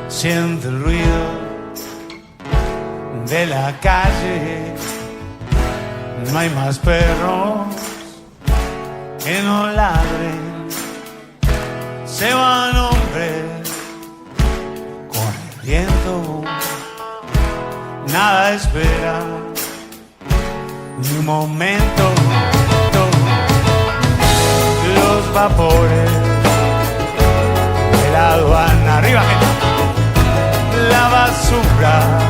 Siente el ruido de la calle. No hay más perros que no ladren. Se van hombres con el viento. Nada espera ni un momento. Los vapores de la aduana. Arriba, gente. La basura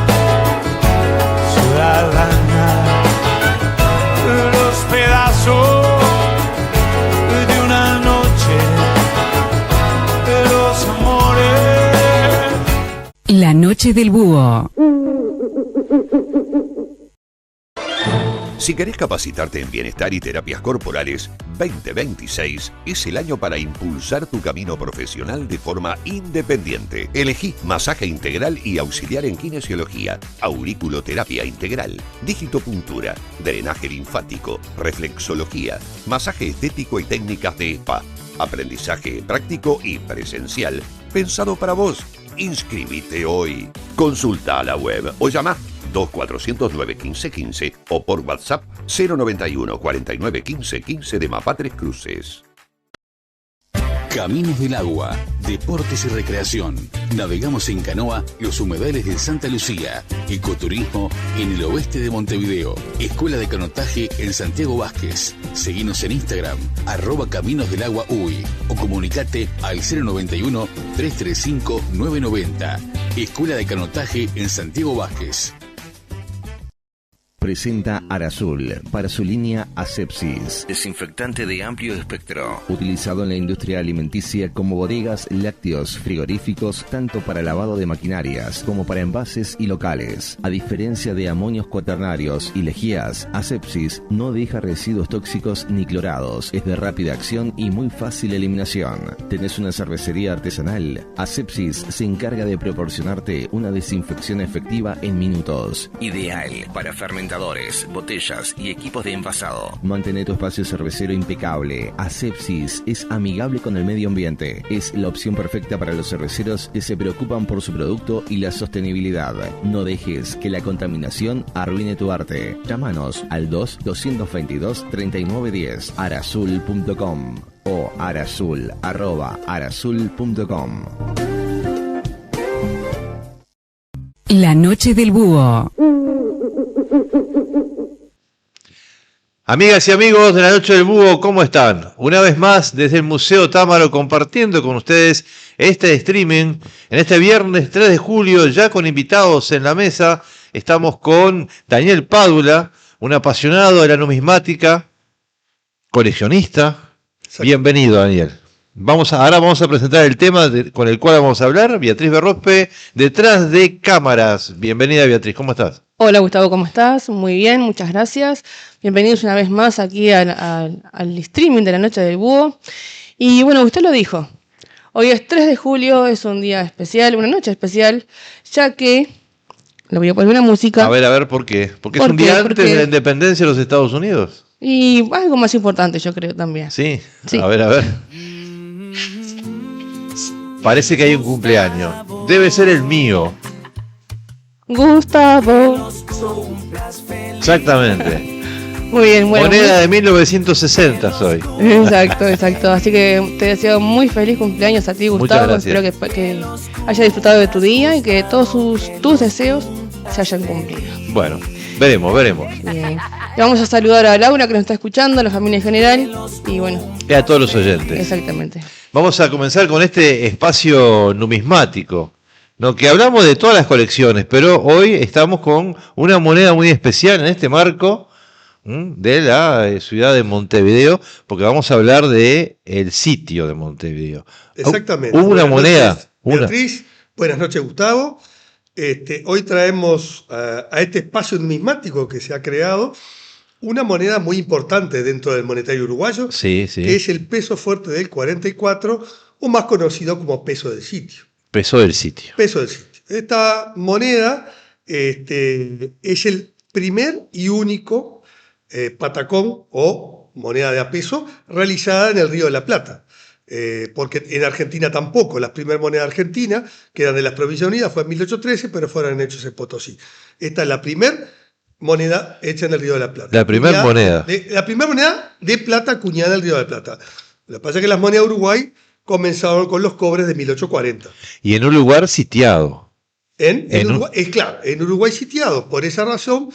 ciudadana. Los pedazos de una noche. Los amores. La noche del búho. Si querés capacitarte en bienestar y terapias corporales, 2026 es el año para impulsar tu camino profesional de forma independiente. Elegí masaje integral y auxiliar en kinesiología, auriculoterapia integral, digitopuntura, drenaje linfático, reflexología, masaje estético y técnicas de spa, aprendizaje práctico y presencial, pensado para vos. Inscribite hoy. Consulta a la web o llama 2409-1515 o por WhatsApp 091 49 15 15 de Mapá Tres Cruces. Caminos del Agua, deportes y recreación. Navegamos en canoa los humedales de Santa Lucía. Ecoturismo en el oeste de Montevideo. Escuela de canotaje en Santiago Vázquez. Seguinos en Instagram, @CaminosDelAguaUy o comunicate al 091-335-990. Escuela de canotaje en Santiago Vázquez. Presenta Arasul para su línea Asepsis. Desinfectante de amplio espectro. Utilizado en la industria alimenticia como bodegas, lácteos, frigoríficos, tanto para lavado de maquinarias como para envases y locales. A diferencia de amonios cuaternarios y lejías, Asepsis no deja residuos tóxicos ni clorados. Es de rápida acción y muy fácil eliminación. ¿Tenés una cervecería artesanal? Asepsis se encarga de proporcionarte una desinfección efectiva en minutos. Ideal para fermentadores, botellas y equipos de envasado. Mantén tu espacio cervecero impecable. Asepsis es amigable con el medio ambiente. Es la opción perfecta para los cerveceros que se preocupan por su producto y la sostenibilidad. No dejes que la contaminación arruine tu arte. Llámanos al 2-222-3910 arasul.com o arasul@arasul.com. La noche del búho. Amigas y amigos de la Noche del Búho, ¿cómo están? Una vez más desde el Museo Támaro compartiendo con ustedes este streaming en este viernes 3 de julio, ya con invitados en la mesa. Estamos con Daniel Pádula, un apasionado de la numismática, coleccionista. Bienvenido, Daniel. Ahora vamos a presentar el tema con el cual vamos a hablar. Beatriz Berrospe, detrás de cámaras. Bienvenida, Beatriz, ¿cómo estás? Hola Gustavo, ¿cómo estás? Muy bien, muchas gracias. Bienvenidos una vez más aquí al streaming de la Noche del Búho. Y bueno, usted lo dijo, hoy es 3 de julio, es un día especial, una noche especial, ya que, le voy a poner una música. A ver, ¿por qué? ¿Porque es un día antes de la independencia de los Estados Unidos? Y algo más importante, yo creo también. Sí. A ver. Parece que hay un cumpleaños. Debe ser el mío. Gustavo. Exactamente. Muy bien, bueno. Moneda de 1960 soy. Exacto. Así que te deseo muy feliz cumpleaños a ti, Gustavo. Espero que hayas disfrutado de tu día y que todos tus deseos se hayan cumplido. Bueno, veremos. Bien. Le vamos a saludar a Laura que nos está escuchando, a la familia en general y bueno. Y a todos los oyentes. Exactamente. Vamos a comenzar con este espacio numismático, ¿no? Que hablamos de todas las colecciones, pero hoy estamos con una moneda muy especial en este marco de la ciudad de Montevideo, porque vamos a hablar de el sitio de Montevideo. Exactamente. Hubo una moneda. Beatriz, buenas noches, Gustavo. Hoy traemos a este espacio numismático que se ha creado una moneda muy importante dentro del monetario uruguayo, que es el peso fuerte del 44, o más conocido como peso del sitio. Peso del sitio. Esta moneda es el primer y único patacón o moneda de a peso realizada en el Río de la Plata. porque en Argentina tampoco. La primera moneda argentina, que era de las Provincias Unidas, fue en 1813, pero fueron hechos en Potosí. Esta es la primera moneda hecha en el Río de la Plata. La primera moneda. La primera moneda de plata acuñada en el Río de la Plata. Lo que pasa es que las monedas de Uruguay comenzaron con los cobres de 1840. Y en un lugar sitiado. En Uruguay, es claro, en Uruguay sitiado. Por esa razón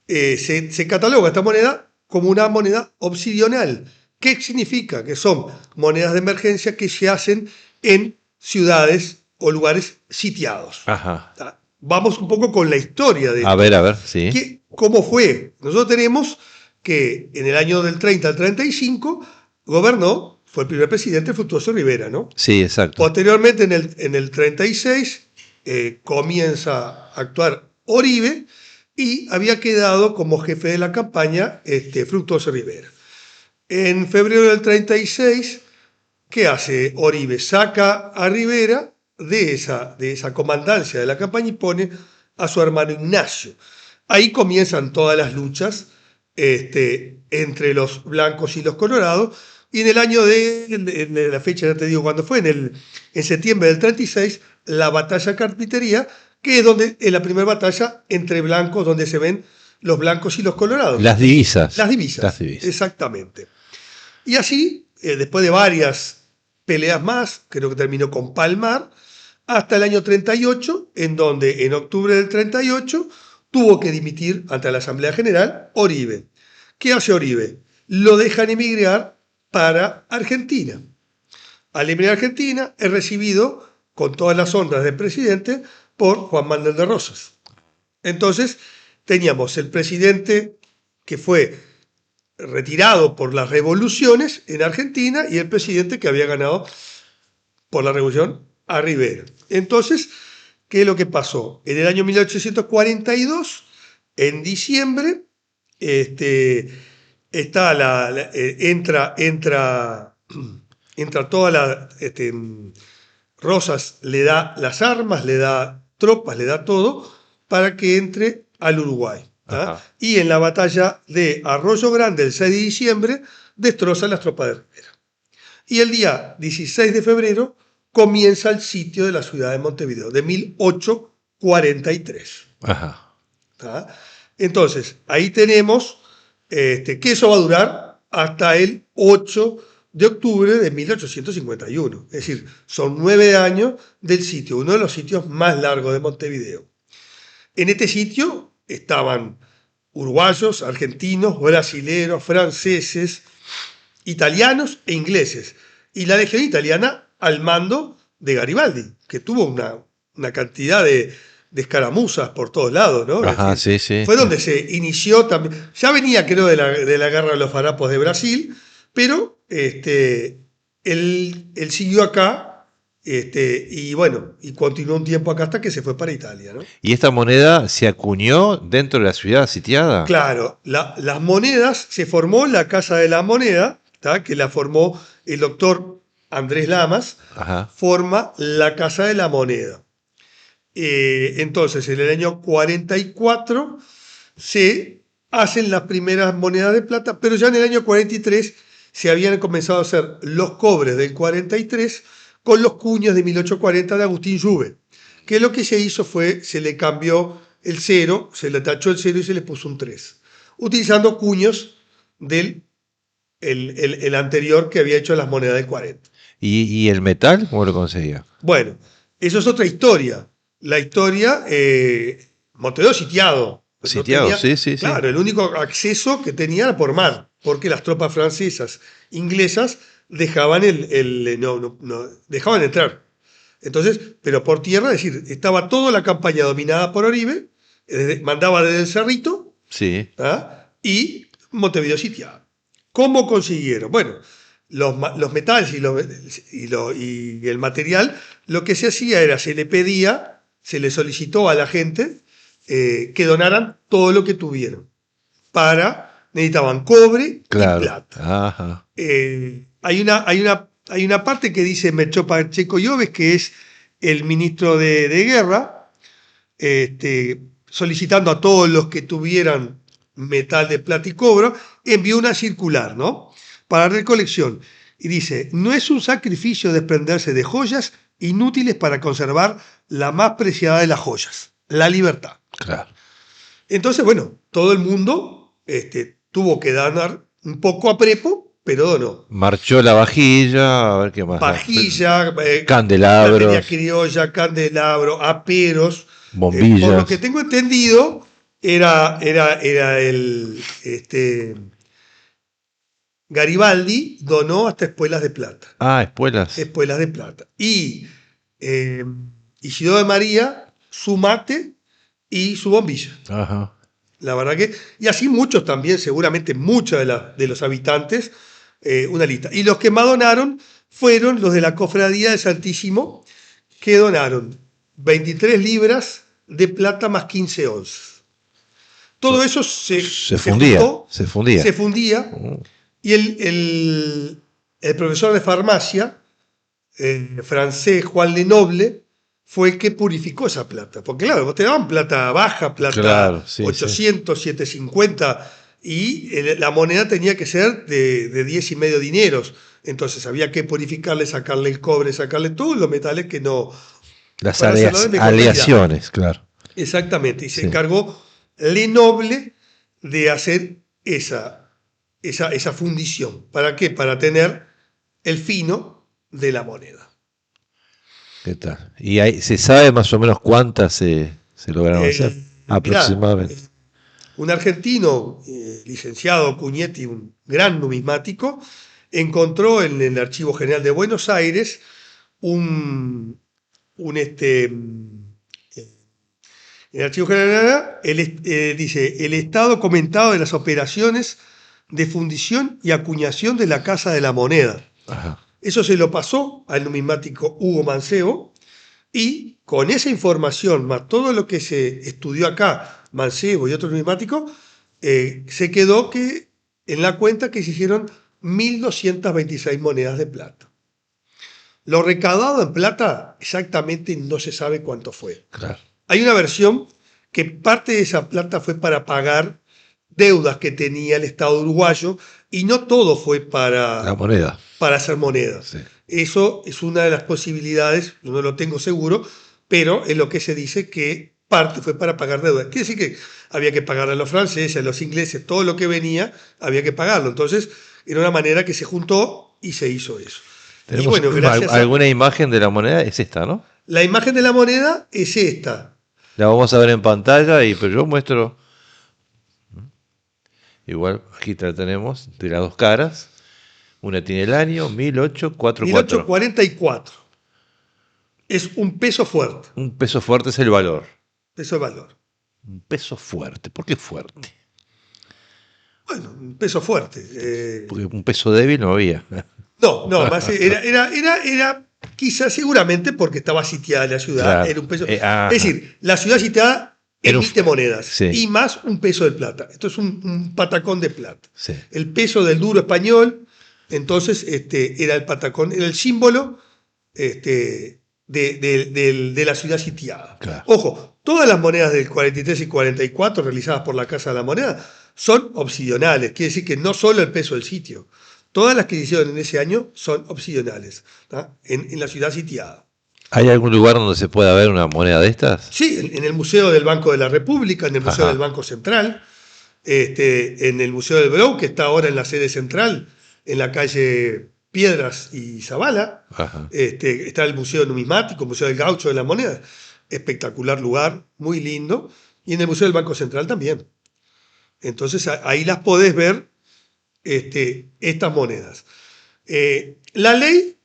se cataloga esta moneda como una moneda opcional. ¿Qué significa? Que son monedas de emergencia que se hacen en ciudades o lugares sitiados. Ajá. Vamos un poco con la historia de esto. A ver, sí. ¿Cómo fue? Nosotros tenemos que en el año del 30 al 35 gobernó, fue el primer presidente Fructuoso Rivera, ¿no? Sí, exacto. Posteriormente, en el 36, comienza a actuar Oribe y había quedado como jefe de la campaña Fructuoso Rivera. En febrero del 36, ¿qué hace Oribe? Saca a Rivera de esa comandancia de la campaña y pone a su hermano Ignacio. Ahí comienzan todas las luchas entre los blancos y los colorados. Y en el año de la fecha, ya te digo cuándo fue, en septiembre del 36, la batalla Carpintería, que es la primera batalla entre blancos, donde se ven los blancos y los colorados. Las divisas. Las divisas. Exactamente. Y así, después de varias peleas más, creo que terminó con Palmar, hasta el año 38, en donde en octubre del 38 tuvo que dimitir ante la Asamblea General Oribe. ¿Qué hace Oribe? Lo dejan emigrar para Argentina. Al emigrar a Argentina es recibido con todas las honras de presidente por Juan Manuel de Rosas. Entonces teníamos el presidente que fue retirado por las revoluciones en Argentina y el presidente que había ganado por la revolución a Rivera. Entonces, ¿qué es lo que pasó? En el año 1842, en diciembre, entra toda la... Rosas le da las armas, le da tropas, le da todo para que entre al Uruguay. Y en la batalla de Arroyo Grande, el 6 de diciembre, destroza las tropas de Rivera. Y el día 16 de febrero comienza el sitio de la ciudad de Montevideo, de 1843. Ajá. Entonces, ahí tenemos que eso va a durar hasta el 8 de octubre de 1851. Es decir, son 9 años del sitio, uno de los sitios más largos de Montevideo. En este sitio estaban uruguayos, argentinos, brasileros, franceses, italianos e ingleses. Y la legión italiana al mando de Garibaldi, que tuvo una cantidad de escaramuzas por todos lados, ¿no? Ajá, sí. Fue donde se inició también. Ya venía, creo, de la guerra de los farapos de Brasil, pero él siguió acá. Y continuó un tiempo acá hasta que se fue para Italia, ¿no? ¿Y esta moneda se acuñó dentro de la ciudad sitiada? Claro, las monedas, se formó la Casa de la Moneda, que la formó el doctor Andrés Lamas. Ajá. Forma la Casa de la Moneda. Entonces, en el año 44 se hacen las primeras monedas de plata, pero ya en el año 43 se habían comenzado a hacer los cobres del 43 con los cuños de 1840 de Agustín Lluve, que lo que se hizo fue, se le cambió el 0, se le tachó el 0 y se le puso un 3, utilizando cuños del el anterior que había hecho las monedas del 40. ¿Y el metal cómo lo conseguía? Bueno, eso es otra historia. La historia, Montevideo sitiado. Sitiado, sí. Claro, el único acceso que tenía era por mar, porque las tropas francesas, inglesas, dejaban dejaban entrar. Entonces, pero por tierra, es decir, estaba toda la campaña dominada por Oribe, mandaba desde el Cerrito, sí, y Montevideo sitiado. ¿Cómo consiguieron? Bueno, los metales y el material, lo que se hacía era, se le solicitó a la gente que donaran todo lo que tuvieran. Necesitaban cobre y plata. Ajá. Hay una parte que dice Melchor Pacheco Lloves, que es el ministro de guerra, solicitando a todos los que tuvieran metal de plata y cobre, envió una circular, ¿no?, para recolección. y dice, no es un sacrificio desprenderse de joyas inútiles para conservar la más preciada de las joyas, la libertad. Claro. Entonces, bueno, todo el mundo tuvo que donar un poco a prepo, pero donó. Marchó la vajilla, a ver qué más. Vajilla, candelabros, batería criolla, candelabro, aperos. bombillas. Por lo que tengo entendido, era el Garibaldi donó hasta espuelas de plata. Ah, espuelas. Espuelas de plata. Y Isidoro de María, su mate y su bombilla. Ajá. La verdad que, y así muchos también, seguramente muchos de los habitantes, una lista. Y los que más donaron fueron los de la Cofradía del Santísimo, que donaron 23 libras de plata más 15 onzas. Todo eso se fundía. juntó, Se fundía. Se fundía. Y el profesor de farmacia, francés Juan Lenoble, fue el que purificó esa plata. Porque claro, vos te daban plata baja, plata claro, sí, 800, 750, y la moneda tenía que ser de 10 y medio dineros. Entonces había que purificarle, sacarle el cobre, sacarle todos los metales que no... Las aleaciones, claro. Exactamente, y se encargó Lenoble de hacer esa fundición. ¿Para qué? Para tener el fino de la moneda. ¿Qué tal? ¿Y se sabe más o menos cuántas se lograron hacer? Aproximadamente. Mirá, un argentino, licenciado Cuñetti, un gran numismático, encontró en el Archivo General de Buenos Aires en el Archivo General dice, el estado comentado de las operaciones de fundición y acuñación de la Casa de la Moneda. Ajá. Eso se lo pasó al numismático Hugo Mancebo, y con esa información, más todo lo que se estudió acá, Mancebo y otros numismáticos, se quedó en la cuenta que se hicieron 1.226 monedas de plata. Lo recaudado en plata exactamente no se sabe cuánto fue. Claro. Hay una versión que parte de esa plata fue para pagar deudas que tenía el Estado uruguayo, y no todo fue para la moneda. Para hacer monedas. Sí. Eso es una de las posibilidades, no lo tengo seguro, pero es lo que se dice, que parte fue para pagar deudas. Quiere decir que había que pagarle a los franceses, a los ingleses, todo lo que venía había que pagarlo. Entonces era una manera que se juntó y se hizo eso. Tenemos y bueno, gracias alguna imagen de la moneda, es esta, ¿no? La imagen de la moneda es esta. La vamos a ver en pantalla, pero yo muestro. Igual, aquí la tenemos, de las dos caras. Una tiene el año 1844. 1844. Es un peso fuerte. Un peso fuerte es el valor. Peso de valor. Un peso fuerte. ¿Por qué fuerte? Bueno, un peso fuerte. Porque un peso débil no había. No, más era quizás seguramente porque estaba sitiada la ciudad. Claro. Era un peso. Es decir, la ciudad sitiada emite monedas, sí, y más un peso de plata. Esto es un patacón de plata. Sí. El peso del duro español, entonces era el patacón, era el símbolo de la ciudad sitiada. Claro. Ojo, todas las monedas del 43 y 44 realizadas por la Casa de la Moneda son opcionales, quiere decir que no solo el peso del sitio, todas las que se hicieron en ese año son opcionales, en la ciudad sitiada. ¿Hay algún lugar donde se pueda ver una moneda de estas? Sí, en el Museo del Banco de la República, en el Museo Ajá. del Banco Central, en el Museo del Brou, que está ahora en la sede central, en la calle Piedras y Zavala. Ajá. Está el Museo Numismático, el Museo del Gaucho de la Moneda, espectacular lugar, muy lindo, y en el Museo del Banco Central también. Entonces ahí las podés ver, estas monedas. La ley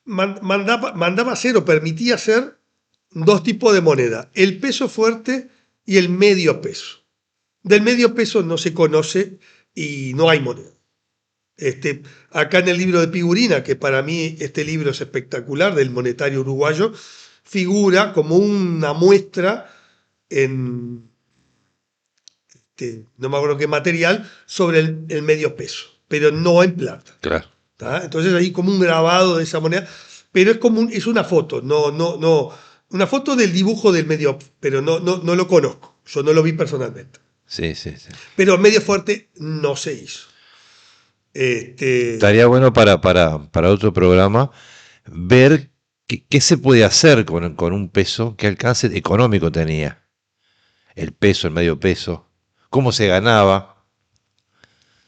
mandaba hacer o permitía hacer dos tipos de moneda, el peso fuerte y el medio peso. Del medio peso no se conoce y no hay moneda. Acá en el libro de Pigurina, que para mí este libro es espectacular, del monetario uruguayo, figura como una muestra en, no me acuerdo qué material, sobre el medio peso, pero no en plata. Claro. Entonces hay como un grabado de esa moneda, pero es una foto, no, una foto del dibujo del medio, pero no lo conozco, yo no lo vi personalmente. Sí. Pero medio fuerte no se hizo. Estaría bueno para otro programa ver qué se puede hacer con un peso, qué alcance económico tenía. El peso, el medio peso, cómo se ganaba.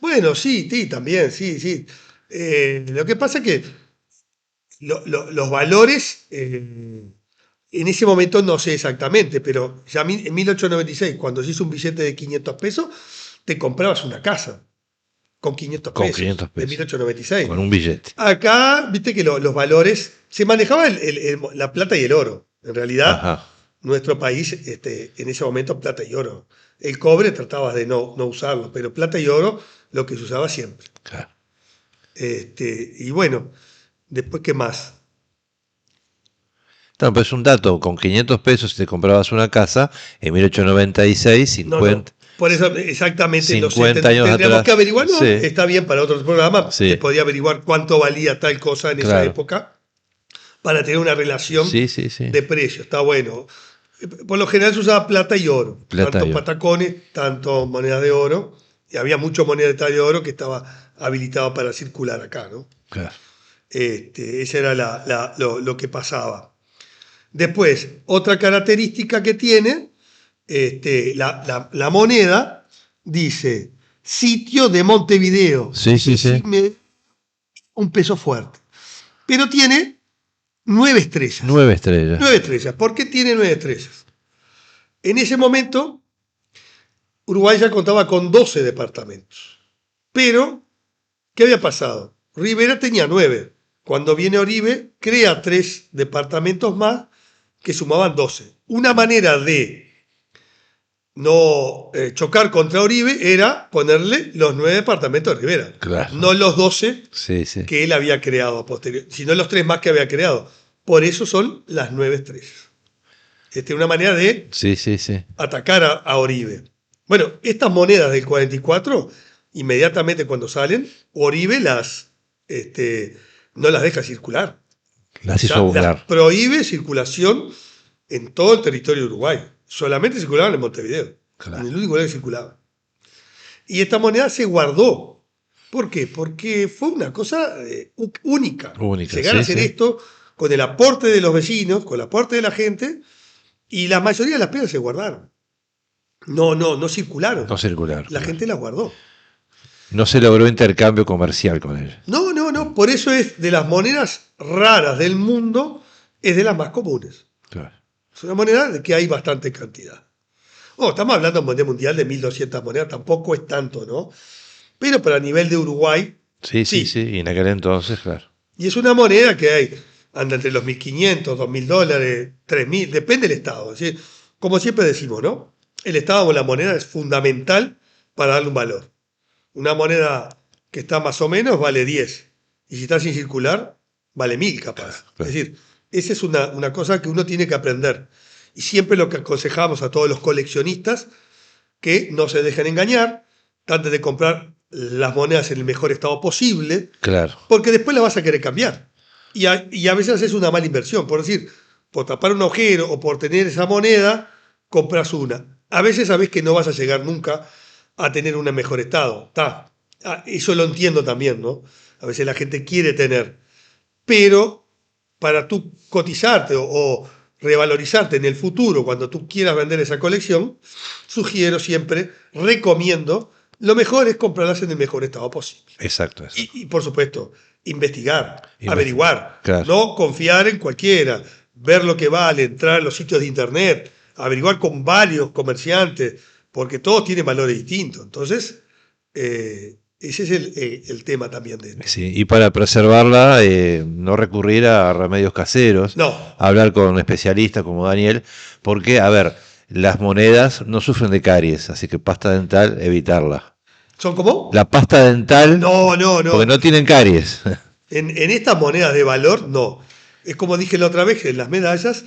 Bueno, sí, también, sí. Lo que pasa es que los valores, en ese momento no sé exactamente, pero ya en 1896, cuando se hizo un billete de 500 pesos, te comprabas una casa con 500 pesos. Con 500 pesos. En 1896. Con un billete. Acá, viste que los valores, se manejaba la plata y el oro. En realidad, Ajá. nuestro país, en ese momento, plata y oro. El cobre tratabas de no usarlo, pero plata y oro, lo que se usaba siempre. Claro. Y bueno, después, ¿qué más? No, pues un dato, con 500 pesos te comprabas una casa, en 1896, 50... No. Por eso, exactamente, 50 años tendríamos atrás. que averiguar, ¿no? Sí. Está bien para otros programas, Sí. se podía averiguar cuánto valía tal cosa en esa época, para tener una relación de precio, está bueno. Por lo general se usaba plata y oro, tanto patacones, tanto monedas de oro, y había mucho moneda de oro que estaba habilitado para circular acá, ¿no? Claro. Ese era lo que pasaba. Después, otra característica que tiene, la moneda dice sitio de Montevideo. Sí. Un peso fuerte. Pero tiene 9 estrellas. 9 estrellas. 9 estrellas. ¿Por qué tiene 9 estrellas? En ese momento, Uruguay ya contaba con 12 departamentos. Pero, ¿qué había pasado? Rivera tenía 9. Cuando viene Oribe, crea 3 departamentos más que sumaban 12. Una manera de no chocar contra Oribe era ponerle los 9 departamentos de Rivera. Claro. No los 12 que él había creado a posteriori, sino los 3 más que había creado. Por eso son las 9 estrellas. Una manera de atacar a Oribe. Bueno, estas monedas del 44, inmediatamente cuando salen, Oribe no las deja circular. Las hizo volar. Las prohíbe circulación en todo el territorio de Uruguay. Solamente circulaban en Montevideo. Claro. En el único lugar que circulaba. Y esta moneda se guardó. ¿Por qué? Porque fue una cosa única. Llegar a hacer esto con el aporte de los vecinos, con el aporte de la gente, y la mayoría de las piedras se guardaron. No circularon. No circularon. La gente las guardó. No se logró intercambio comercial con ellos. No. Por eso es de las monedas raras del mundo, es de las más comunes. Claro. Es una moneda de que hay bastante cantidad. Estamos hablando de un moneda mundial de 1.200 monedas, tampoco es tanto, ¿no? Pero para nivel de Uruguay. Sí. Y en aquel entonces, claro. Y es una moneda que anda entre los $1.500, $2.000, $3.000, depende del estado. Es decir, como siempre decimos, ¿no? El estado con la moneda es fundamental para darle un valor. Una moneda que está más o menos vale 10. Y si está sin circular, vale 1.000 capaz. Claro. Es decir, esa es una cosa que uno tiene que aprender. Y siempre lo que aconsejamos a todos los coleccionistas, que no se dejen engañar, traten de comprar las monedas en el mejor estado posible, claro, porque después las vas a querer cambiar. Y a veces es una mala inversión. Por decir, por tapar un agujero o por tener esa moneda, compras una. A veces sabes que no vas a llegar nunca a tener un mejor estado. Eso lo entiendo también, ¿no? A veces la gente quiere tener. Pero para tú cotizarte o revalorizarte en el futuro, cuando tú quieras vender esa colección, sugiero siempre, recomiendo, lo mejor es comprarlas en el mejor estado posible. Exacto. Y por supuesto, investigar, averiguar, claro, no confiar en cualquiera, ver lo que vale, entrar en los sitios de internet, averiguar con varios comerciantes, porque todos tienen valores distintos. Entonces, ese es el tema también de esto. Sí, y para preservarla, no recurrir a remedios caseros, hablar con especialistas como Daniel, porque, a ver, las monedas no sufren de caries, así que pasta dental, evitarla. ¿Son cómo? La pasta dental, no. Porque no tienen caries. En estas monedas de valor, no. Es como dije la otra vez, en las medallas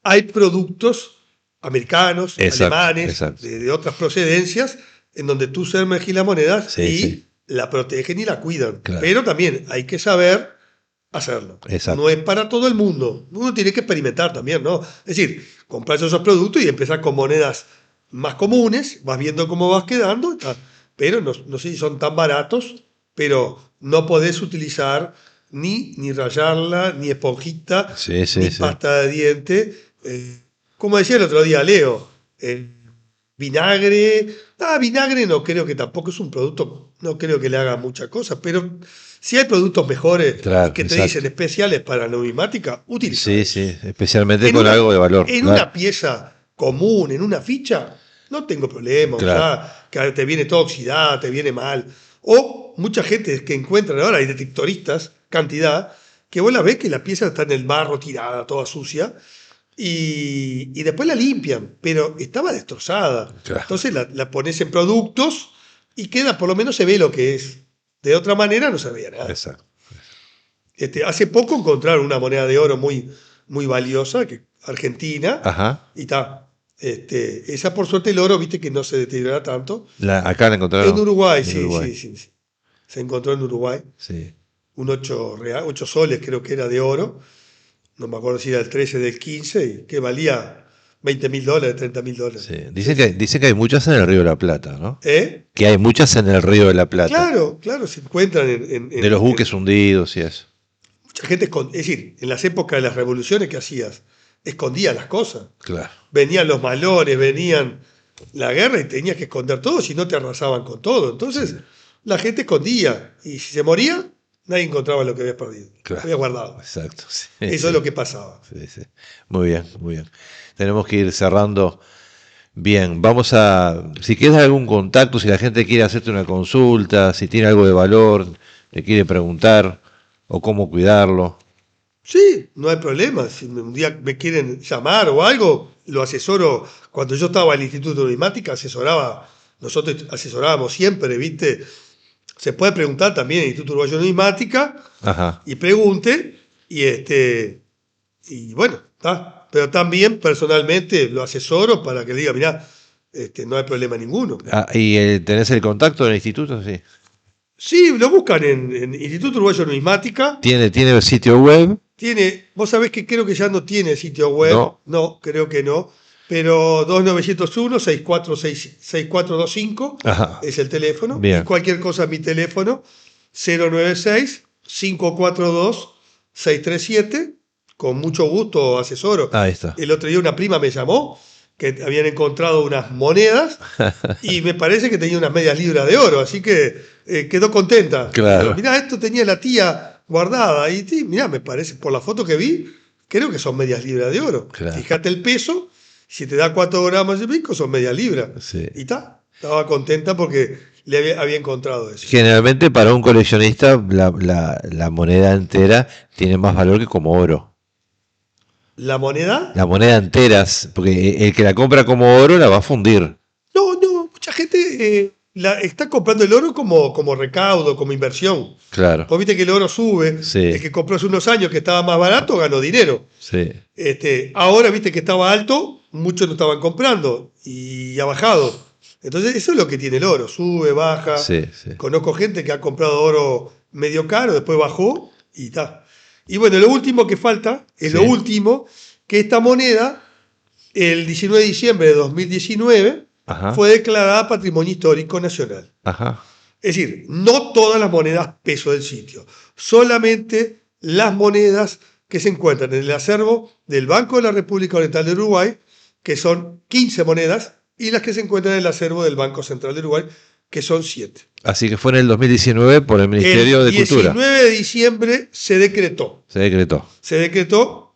hay productos americanos, alemanes, de otras procedencias, en donde tú sumergís las monedas y la protegen y la cuidan. Claro. Pero también hay que saber hacerlo. Exacto. No es para todo el mundo. Uno tiene que experimentar también, ¿no? Es decir, comprar esos productos y empezar con monedas más comunes, vas viendo cómo vas quedando, pero no sé si son tan baratos, pero no podés utilizar ni rallarla, ni esponjita, ni pasta de dientes. Como decía el otro día Leo, vinagre. Vinagre no creo que tampoco es un producto, no creo que le haga muchas cosas, pero si hay productos mejores que te dicen especiales para numismática, utiliza. Sí, especialmente con algo de valor. En una pieza común, en una ficha, no tengo problema. O sea, que te viene todo oxidada, te viene mal. O mucha gente que encuentran ahora, hay detectoristas, cantidad, que vos la ves que la pieza está en el barro tirada, toda sucia, y después la limpian, pero estaba destrozada. Entonces la pones en productos y queda, por lo menos se ve lo que es. De otra manera no se veía nada. Exacto. Hace poco encontraron una moneda de oro muy, muy valiosa, argentina, y está. Esa por suerte el oro, viste que no se deteriora tanto. Acá la encontraron. En Uruguay, sí. Se encontró en Uruguay. Sí. Un 8 soles creo que era de oro. No me acuerdo si era el 13 del 15, y que valía $20.000, $30.000. Sí. Dicen que hay muchas en el Río de la Plata, ¿no? Que hay muchas en el Río de la Plata. Claro, se encuentran de los buques hundidos y eso. Mucha gente, es decir, en las épocas de las revoluciones que hacías, escondían las cosas. Claro. Venían los malones, venían la guerra y tenías que esconder todo, si no te arrasaban con todo. Entonces la gente escondía, y si se moría, nadie encontraba lo que había perdido. Lo había guardado. Exacto. Eso es lo que pasaba. Sí. Muy bien. Tenemos que ir cerrando. Bien, si quieres algún contacto, si la gente quiere hacerte una consulta, si tiene algo de valor, le quiere preguntar o cómo cuidarlo. Sí, no hay problema. Si un día me quieren llamar o algo, lo asesoro. Cuando yo estaba en el Instituto de Numismática, nosotros asesorábamos siempre, ¿viste? Se puede preguntar también en el Instituto Uruguayo de Numismática y pregunte, y bueno, está. Pero también personalmente lo asesoro para que le diga, mirá, no hay problema ninguno. ¿Y tenés el contacto del instituto? Sí. Sí, lo buscan en Instituto Uruguayo de Numismática. ¿Tiene sitio web? Vos sabés que creo que ya no tiene sitio web. No, creo que no. Pero 2901-6425 es el teléfono. Bien. Y cualquier cosa, mi teléfono, 096-542-637. Con mucho gusto asesoro. Ahí está. El otro día una prima me llamó que habían encontrado unas monedas y me parece que tenía unas medias libras de oro, así que quedó contenta. Claro. Mirá, esto tenía la tía guardada y mirá, me parece, por la foto que vi, creo que son medias libras de oro. Claro. Fíjate el peso, si te da 4 gramos de pico, son medias libras. Sí. Y estaba contenta porque le había encontrado eso. Generalmente para un coleccionista la moneda entera tiene más valor que como oro. ¿La moneda? La moneda entera, porque el que la compra como oro la va a fundir. No, mucha gente está comprando el oro como recaudo, como inversión. Claro. Vos viste que el oro sube, el que compró hace unos años que estaba más barato ganó dinero. Sí. Ahora viste que estaba alto, muchos no estaban comprando y ha bajado. Entonces eso es lo que tiene el oro, sube, baja. Sí. Conozco gente que ha comprado oro medio caro, después bajó y está. Y bueno, lo último que falta, que esta moneda, el 19 de diciembre de 2019, fue declarada Patrimonio Histórico Nacional. Es decir, no todas las monedas peso del sitio, solamente las monedas que se encuentran en el acervo del Banco de la República Oriental de Uruguay, que son 15 monedas, y las que se encuentran en el acervo del Banco Central de Uruguay, que son 7. Así que fue en el 2019 por el Ministerio de Cultura. El 19 de diciembre se decretó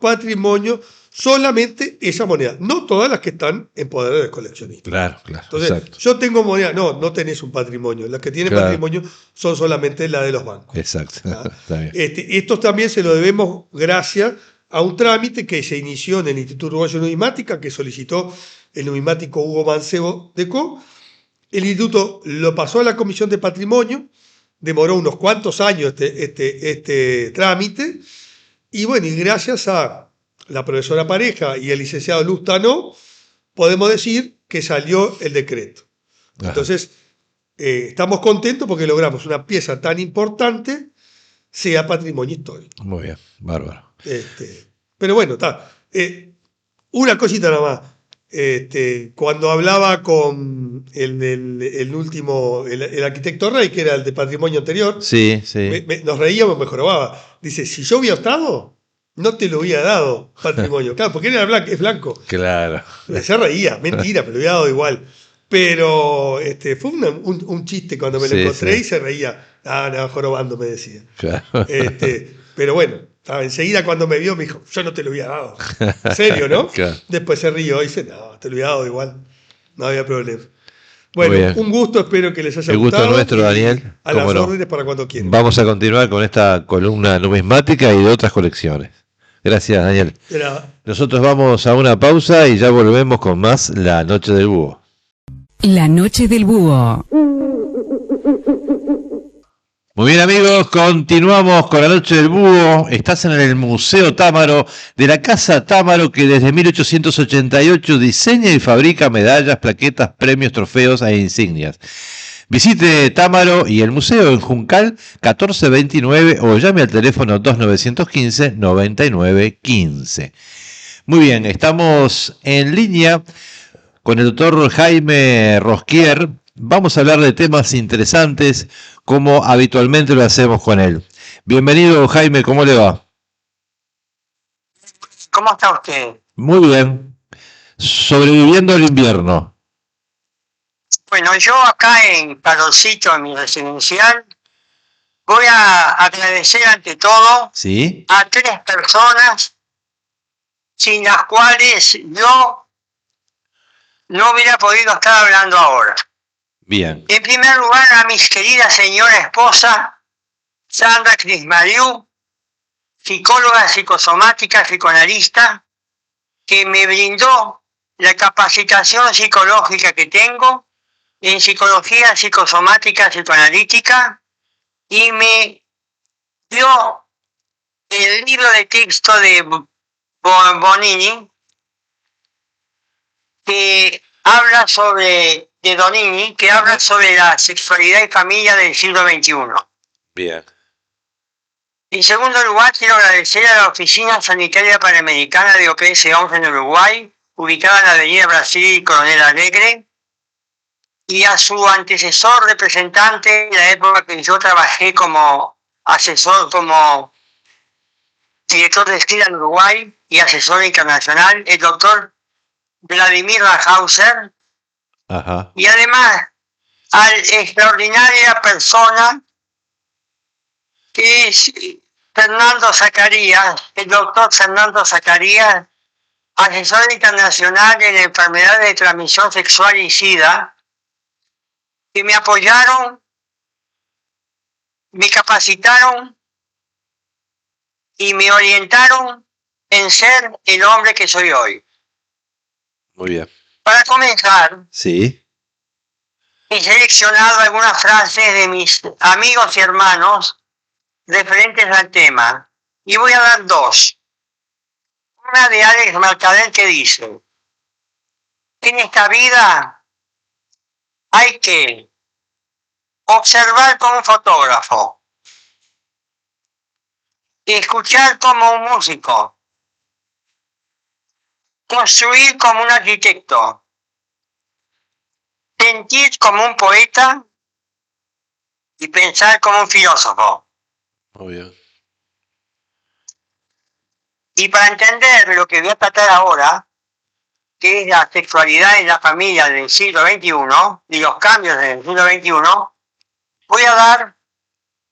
patrimonio solamente esa moneda, no todas las que están en poder del coleccionista. Claro. Entonces, exacto. Yo tengo moneda, no tenés un patrimonio, las que tienen patrimonio son solamente la de los bancos. Exacto. Está bien. Estos también se lo debemos gracias a un trámite que se inició en el Instituto Uruguayo de Numismática, que solicitó el numismático Hugo Mancebo de Co. El instituto lo pasó a la Comisión de Patrimonio, demoró unos cuantos años este trámite, y bueno, y gracias a la profesora Pareja y el licenciado Lustano, podemos decir que salió el decreto. Entonces, estamos contentos porque logramos una pieza tan importante sea patrimonio histórico. Muy bien, bárbaro. Pero bueno, una cosita nada más. Cuando hablaba con el último, el arquitecto Rey, que era el de patrimonio anterior, sí. Nos reíamos, me jorobaba. Dice, si yo hubiera estado, no te lo hubiera dado patrimonio. Claro, porque él era blanco, es blanco. Claro. Se reía, mentira, pero lo hubiera dado igual. Pero fue un chiste cuando me lo encontré y se reía. No, jorobando, me decía. Claro. Pero bueno, enseguida cuando me vio me dijo, yo no te lo hubiera dado. En serio, ¿no? Claro. Después se rió y dice, no, te lo hubiera dado igual. No había problema. Bueno, un gusto, espero que les haya gustado. El gusto nuestro, Daniel. A las órdenes para cuando quieran. Vamos a continuar con esta columna numismática y de otras colecciones. Gracias, Daniel. De nada. Nosotros vamos a una pausa y ya volvemos con más La Noche del Búho. La Noche del Búho. Muy bien, amigos, continuamos con La Noche del Búho. Estás en el Museo Támaro de la Casa Támaro, que desde 1888 diseña y fabrica medallas, plaquetas, premios, trofeos e insignias. Visite Támaro y el museo en Juncal 1429 o llame al teléfono 2915-9915. Muy bien, estamos en línea con el doctor Jaime Rosquier. Vamos a hablar de temas interesantes como habitualmente lo hacemos con él. Bienvenido, Jaime, ¿cómo le va? ¿Cómo está usted? Muy bien. Sobreviviendo al invierno. Bueno, yo acá en Calorcito, en mi residencial, voy a agradecer ante todo ¿Sí? a 3 personas sin las cuales yo no hubiera podido estar hablando ahora. Bien. En primer lugar, a mi querida señora esposa, Sandra Crismariu, psicóloga psicosomática, psicoanalista, que me brindó la capacitación psicológica que tengo en psicología psicosomática psicoanalítica y me dio el libro de texto de Bonini que habla sobre de Donini, que habla sobre la sexualidad y familia del siglo XXI. Bien. En segundo lugar, quiero agradecer a la Oficina Sanitaria Panamericana de OPS 11 en Uruguay, ubicada en la Avenida Brasil y Coronel Alegre, y a su antecesor representante en la época que yo trabajé como asesor, como director de esquina en Uruguay y asesor internacional, el doctor Vladimir Rajauser. Ajá. Y además a la extraordinaria persona que es Fernando Zacarías, el doctor Fernando Zacarías, asesor internacional en enfermedades de transmisión sexual y SIDA, que me apoyaron, me capacitaron y me orientaron en ser el hombre que soy hoy. Muy bien. Para comenzar, sí, he seleccionado algunas frases de mis amigos y hermanos referentes al tema, y voy a dar 2. Una de Alex Mercader que dice: en esta vida hay que observar como un fotógrafo, escuchar como un músico, construir como un arquitecto, sentir como un poeta y pensar como un filósofo. muy bien. Y para entender lo que voy a tratar ahora, que es la sexualidad en la familia del siglo XXI y los cambios del siglo XXI, voy a dar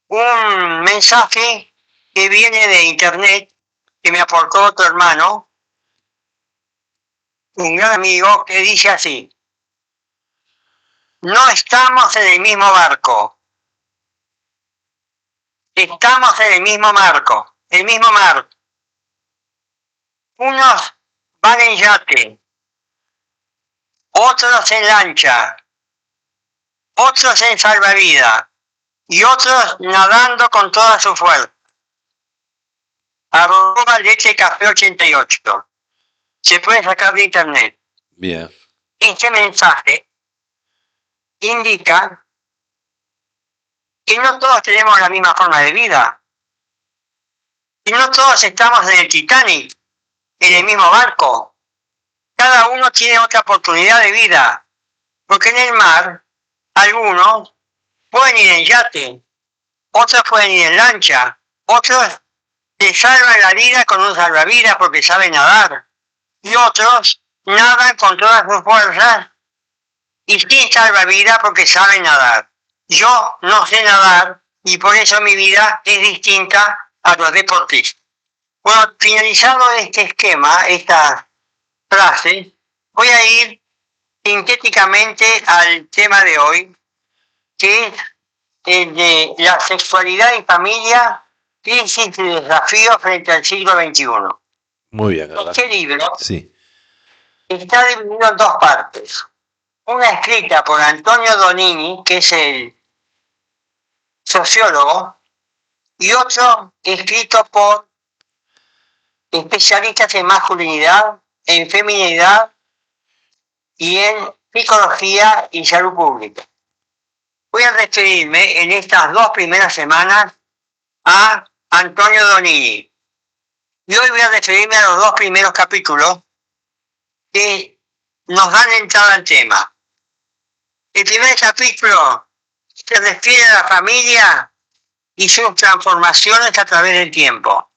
un mensaje que viene de internet, que me aportó otro hermano, un gran amigo, que dice así: no estamos en el mismo barco, estamos en el mismo marco, el mismo mar. Unos van en yate, otros en lancha, otros en salvavidas y otros nadando con toda su fuerza. @leche-café88. Se puede sacar de internet. Bien. Este mensaje indica que no todos tenemos la misma forma de vida. Y no todos estamos en el Titanic, en el mismo barco. cada uno tiene otra oportunidad de vida, porque en el mar algunos pueden ir en yate, otros pueden ir en lancha, otros se salvan la vida con un salvavidas porque saben nadar, y otros nadan con todas sus fuerzas y sin salvavidas porque saben nadar. Yo no sé nadar y por eso mi vida es distinta a los deportistas. Bueno, finalizado este esquema, esta frase, voy a ir sintéticamente al tema de hoy, que es el de la sexualidad y familia, crisis y desafíos frente al siglo XXI. Muy bien, ¿verdad? Este libro sí. Está dividido en dos partes. Una escrita por Antonio Donini, que es el sociólogo, y otro escrito por especialistas en masculinidad, en feminidad y en psicología y salud pública. Voy a referirme en estas 2 primeras semanas a Antonio Donini. Y hoy voy a referirme a los 2 primeros capítulos que nos dan entrada al tema. El primer capítulo se refiere a la familia y sus transformaciones a través del tiempo.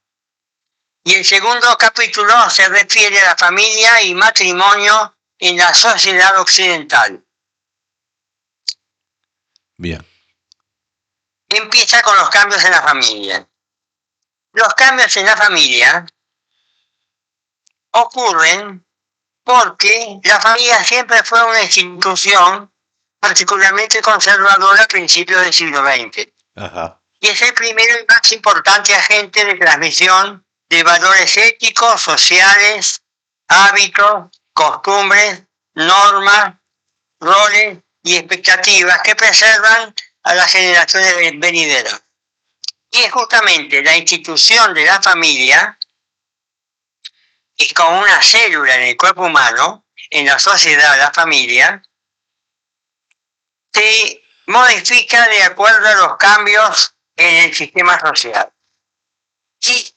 Y el segundo capítulo se refiere a la familia y matrimonio en la sociedad occidental. Bien. Empieza con los cambios en la familia. Los cambios en la familia ocurren porque la familia siempre fue una institución particularmente conservadora a principios del siglo XX. Ajá. Y es el primero y más importante agente de transmisión de valores éticos, sociales, hábitos, costumbres, normas, roles y expectativas que preservan a las generaciones venideras. Y es justamente la institución de la familia, que es como una célula en el cuerpo humano, en la sociedad, la familia, se modifica de acuerdo a los cambios en el sistema social. Y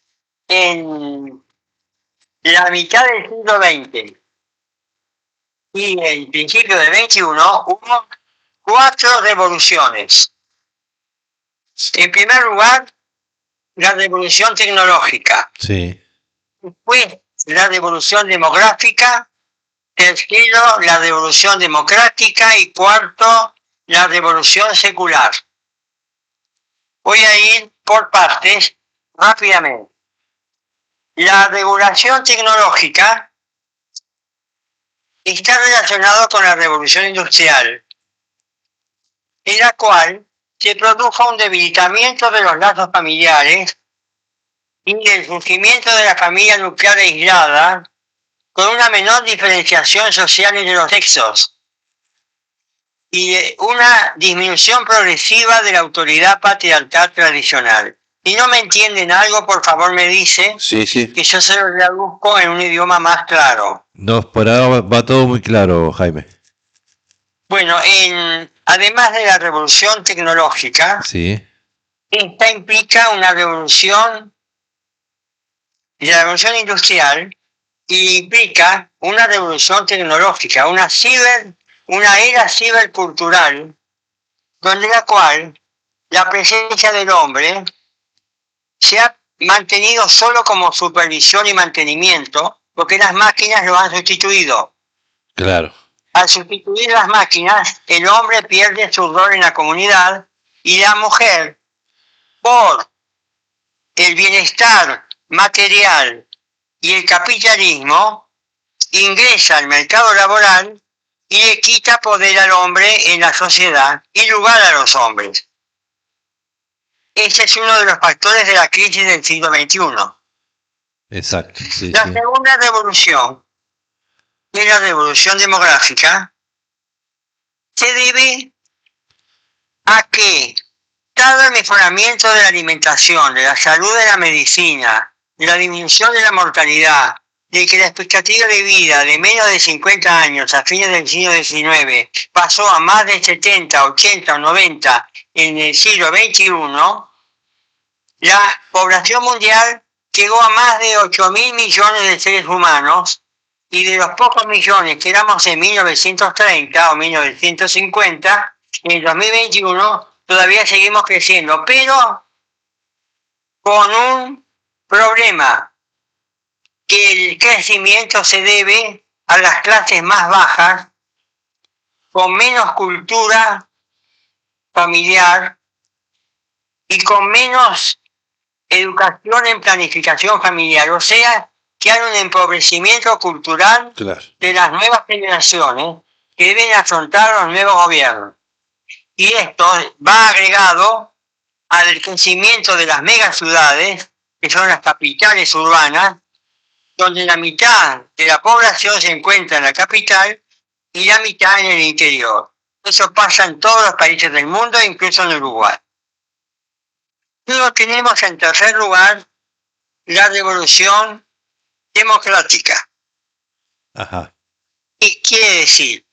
en la mitad del siglo XX y el principio del XXI hubo 4 revoluciones. En primer lugar, la revolución tecnológica. Sí. Después, la revolución demográfica. Tercero, la revolución democrática. Y cuarto, la revolución secular. Voy a ir por partes rápidamente. La regulación tecnológica está relacionada con la revolución industrial, en la cual se produjo un debilitamiento de los lazos familiares y el surgimiento de la familia nuclear aislada, con una menor diferenciación social entre los sexos y una disminución progresiva de la autoridad patriarcal tradicional. Si no me entienden algo, por favor me dice que yo se lo traduzco en un idioma más claro. No, por ahora va todo muy claro, Jaime. Bueno, además de la revolución tecnológica, esta implica una revolución, la revolución industrial, y implica una revolución tecnológica, una era cibercultural, donde la cual la presencia del hombre se ha mantenido solo como supervisión y mantenimiento, porque las máquinas lo han sustituido. Claro. Al sustituir las máquinas, el hombre pierde su rol en la comunidad y la mujer, por el bienestar material y el capitalismo, ingresa al mercado laboral y le quita poder al hombre en la sociedad y lugar a los hombres. Ese es uno de los factores de la crisis del siglo XXI. Exacto. La segunda revolución, que es la revolución demográfica, se debe a que, dado el mejoramiento de la alimentación, de la salud, de la medicina, de la disminución de la mortalidad, de que la expectativa de vida de menos de 50 años a fines del siglo XIX pasó a más de 70, 80 o 90 en el siglo XXI, la población mundial llegó a más de 8.000 millones de seres humanos y de los pocos millones que éramos en 1930 o 1950, en el 2021 todavía seguimos creciendo, pero con un problema, que el crecimiento se debe a las clases más bajas, con menos cultura familiar y con menos educación en planificación familiar. O sea, que hay un empobrecimiento cultural de las nuevas generaciones que deben afrontar los nuevos gobiernos. Y esto va agregado al crecimiento de las megaciudades, que son las capitales urbanas, donde la mitad de la población se encuentra en la capital y la mitad en el interior. Eso pasa en todos los países del mundo, incluso en Uruguay. Luego tenemos en tercer lugar la revolución democrática. Ajá. Y quiere decir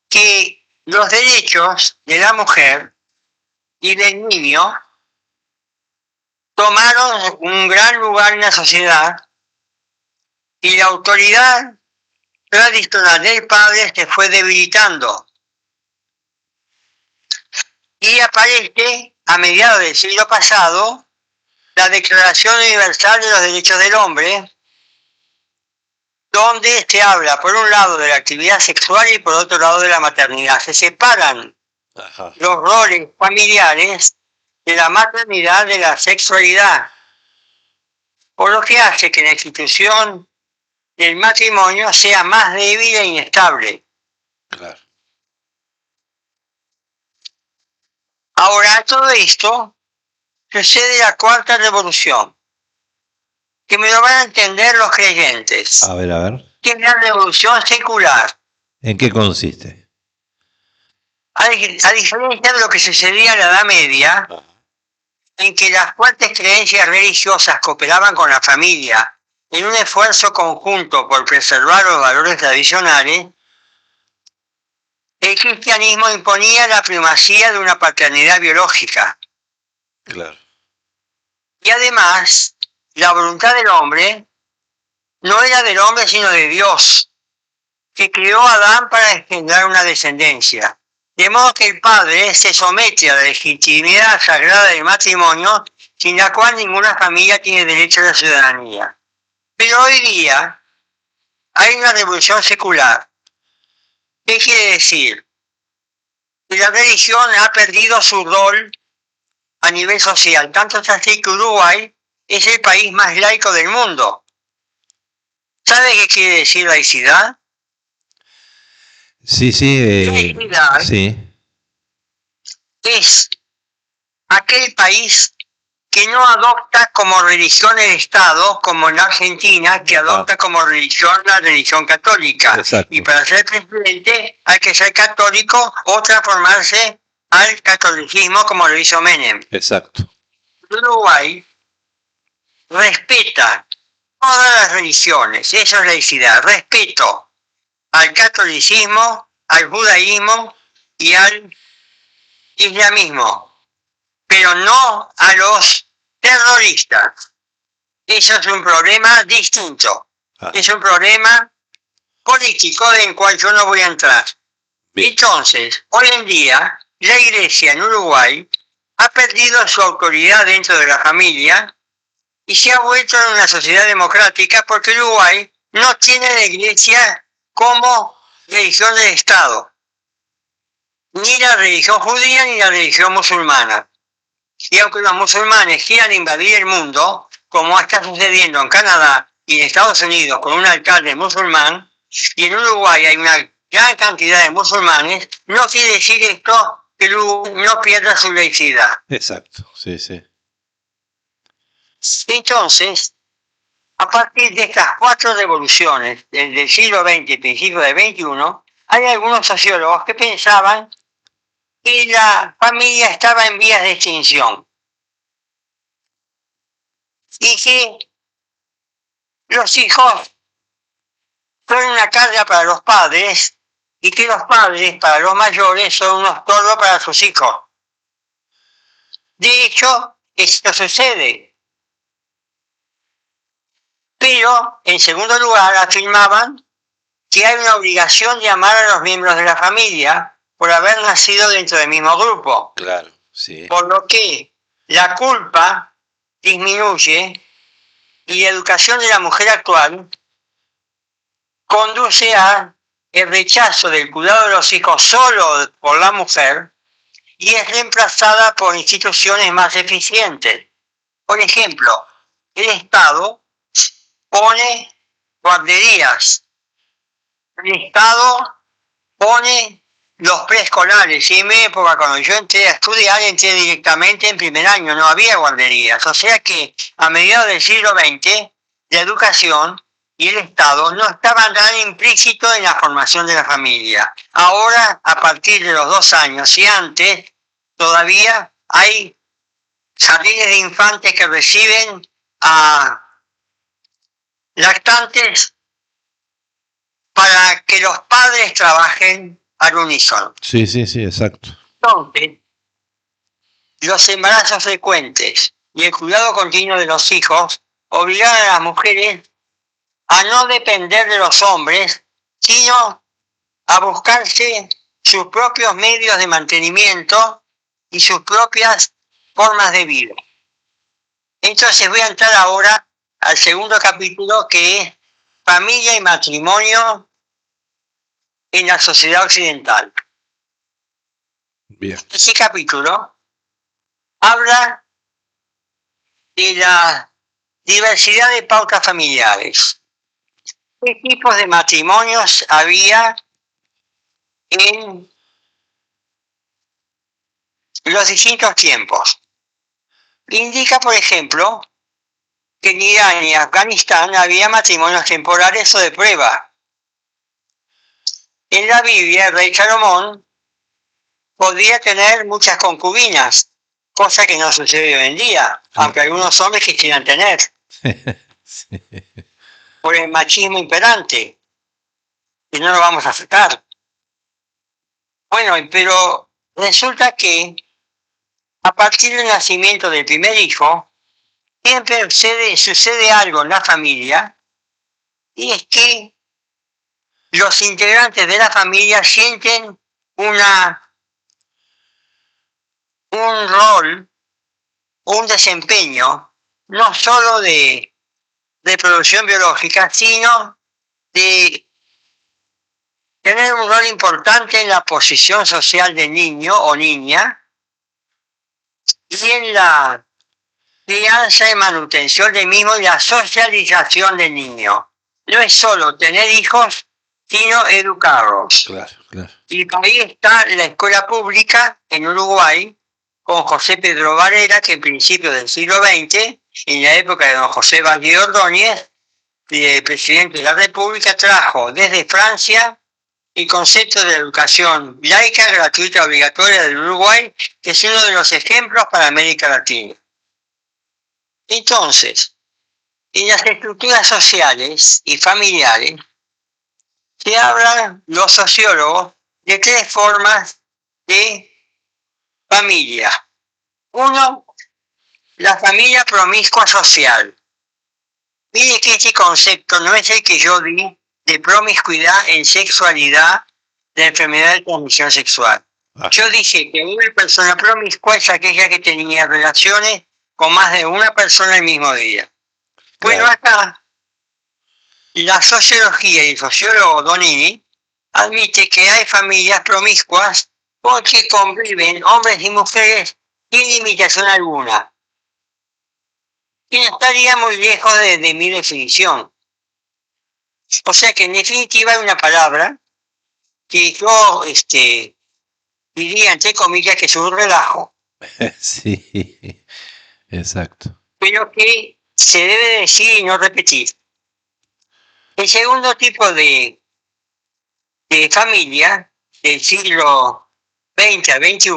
que los derechos de la mujer y del niño tomaron un gran lugar en la sociedad y la autoridad tradicional del padre se fue debilitando. Y aparece, a mediados del siglo pasado, la Declaración Universal de los Derechos del Hombre, donde se habla, por un lado, de la actividad sexual y por otro lado, de la maternidad. Se separan los roles familiares de la maternidad de la sexualidad, por lo que hace que la institución del matrimonio sea más débil e inestable. Claro. Ahora, todo esto sucede la cuarta revolución, que me lo van a entender los creyentes. A ver. Que es la revolución secular. ¿En qué consiste? A diferencia de lo que sucedía en la Edad Media, en que las fuertes creencias religiosas cooperaban con la familia en un esfuerzo conjunto por preservar los valores tradicionales, el cristianismo imponía la primacía de una paternidad biológica. Claro. Y además, la voluntad del hombre no era del hombre sino de Dios, que creó a Adán para engendrar una descendencia. De modo que el padre se somete a la legitimidad sagrada del matrimonio, sin la cual ninguna familia tiene derecho a la ciudadanía. Pero hoy día hay una revolución secular. ¿Qué quiere decir? Que la religión ha perdido su rol a nivel social. Tanto es así que Uruguay es el país más laico del mundo. ¿Sabe qué quiere decir laicidad? Sí. Laicidad Sí. es aquel país que no adopta como religión el Estado, como en Argentina, que adopta como religión la religión católica. Exacto. Y para ser presidente hay que ser católico o transformarse al catolicismo como lo hizo Menem. Exacto. Uruguay respeta todas las religiones, eso es laicidad, respeto al catolicismo, al judaísmo y al islamismo, pero no a los terroristas. Eso es un problema distinto. Es un problema político en el cual yo no voy a entrar. Bien. Entonces, hoy en día, la Iglesia en Uruguay ha perdido su autoridad dentro de la familia y se ha vuelto en una sociedad democrática porque Uruguay no tiene la Iglesia como religión del Estado, ni la religión judía ni la religión musulmana. Y aunque los musulmanes quieran invadir el mundo, como está sucediendo en Canadá y en Estados Unidos con un alcalde musulmán, y en Uruguay hay una gran cantidad de musulmanes, no quiere decir esto que Uruguay no pierda su laicidad. Exacto, sí. Entonces, a partir de estas cuatro revoluciones del siglo XX y principios del XXI, hay algunos sociólogos que pensaban que la familia estaba en vías de extinción y que los hijos son una carga para los padres y que los padres para los mayores son unos tordos para sus hijos. De hecho, esto sucede. Pero, en segundo lugar, afirmaban que hay una obligación de amar a los miembros de la familia por haber nacido dentro del mismo grupo. Claro, sí. Por lo que la culpa disminuye y la educación de la mujer actual conduce a el rechazo del cuidado de los hijos solo por la mujer y es reemplazada por instituciones más eficientes. Por ejemplo, el Estado pone guarderías, el Estado pone los preescolares, y en mi época, cuando yo entré a estudiar, entré directamente en primer año, no había guarderías. O sea que a mediados del siglo XX, la educación y el Estado no estaban tan implícitos en la formación de la familia. Ahora, a partir de los 2 años y antes, todavía hay jardines de infantes que reciben a lactantes para que los padres trabajen al unísono. Sí, exacto. Entonces, los embarazos frecuentes y el cuidado continuo de los hijos obligan a las mujeres a no depender de los hombres, sino a buscarse sus propios medios de mantenimiento y sus propias formas de vida. Entonces voy a entrar ahora al segundo capítulo, que es familia y matrimonio en la sociedad occidental. Bien. Ese capítulo habla de la diversidad de pautas familiares. ¿Qué tipos de matrimonios había en los distintos tiempos? Indica, por ejemplo, que en Irán y Afganistán había matrimonios temporales o de prueba. En la Biblia, el rey Salomón podía tener muchas concubinas, cosa que no sucede hoy en día, aunque algunos hombres quisieran tener. Sí. Por el machismo imperante, y no lo vamos a aceptar. Bueno, pero resulta que a partir del nacimiento del primer hijo, siempre sucede algo en la familia, y es que los integrantes de la familia sienten un rol, un desempeño, no solo de producción biológica, sino de tener un rol importante en la posición social del niño o niña y en la crianza y manutención del mismo y la socialización del niño. No es solo tener hijos, sino educarlos. Claro. Y ahí está la escuela pública en Uruguay, con José Pedro Varela, que en principios del siglo XX, en la época de don José Valle Ordóñez, el presidente de la República, trajo desde Francia el concepto de educación laica, gratuita, obligatoria del Uruguay, que es uno de los ejemplos para América Latina. Entonces, en las estructuras sociales y familiares, se hablan los sociólogos de 3 formas de familia. 1, la familia promiscua social. Mire que este concepto no es el que yo di de promiscuidad en sexualidad de enfermedad de transmisión sexual. Yo dije que una persona promiscua es aquella que tenía relaciones con más de una persona el mismo día. Bueno, acá la sociología y el sociólogo Donini admite que hay familias promiscuas porque conviven hombres y mujeres sin limitación alguna. Y no estaría muy lejos de mi definición. O sea que en definitiva hay una palabra que yo diría entre comillas que es un relajo. Sí, exacto. Pero que se debe decir y no repetir. El segundo tipo de familia del siglo XX al XXI,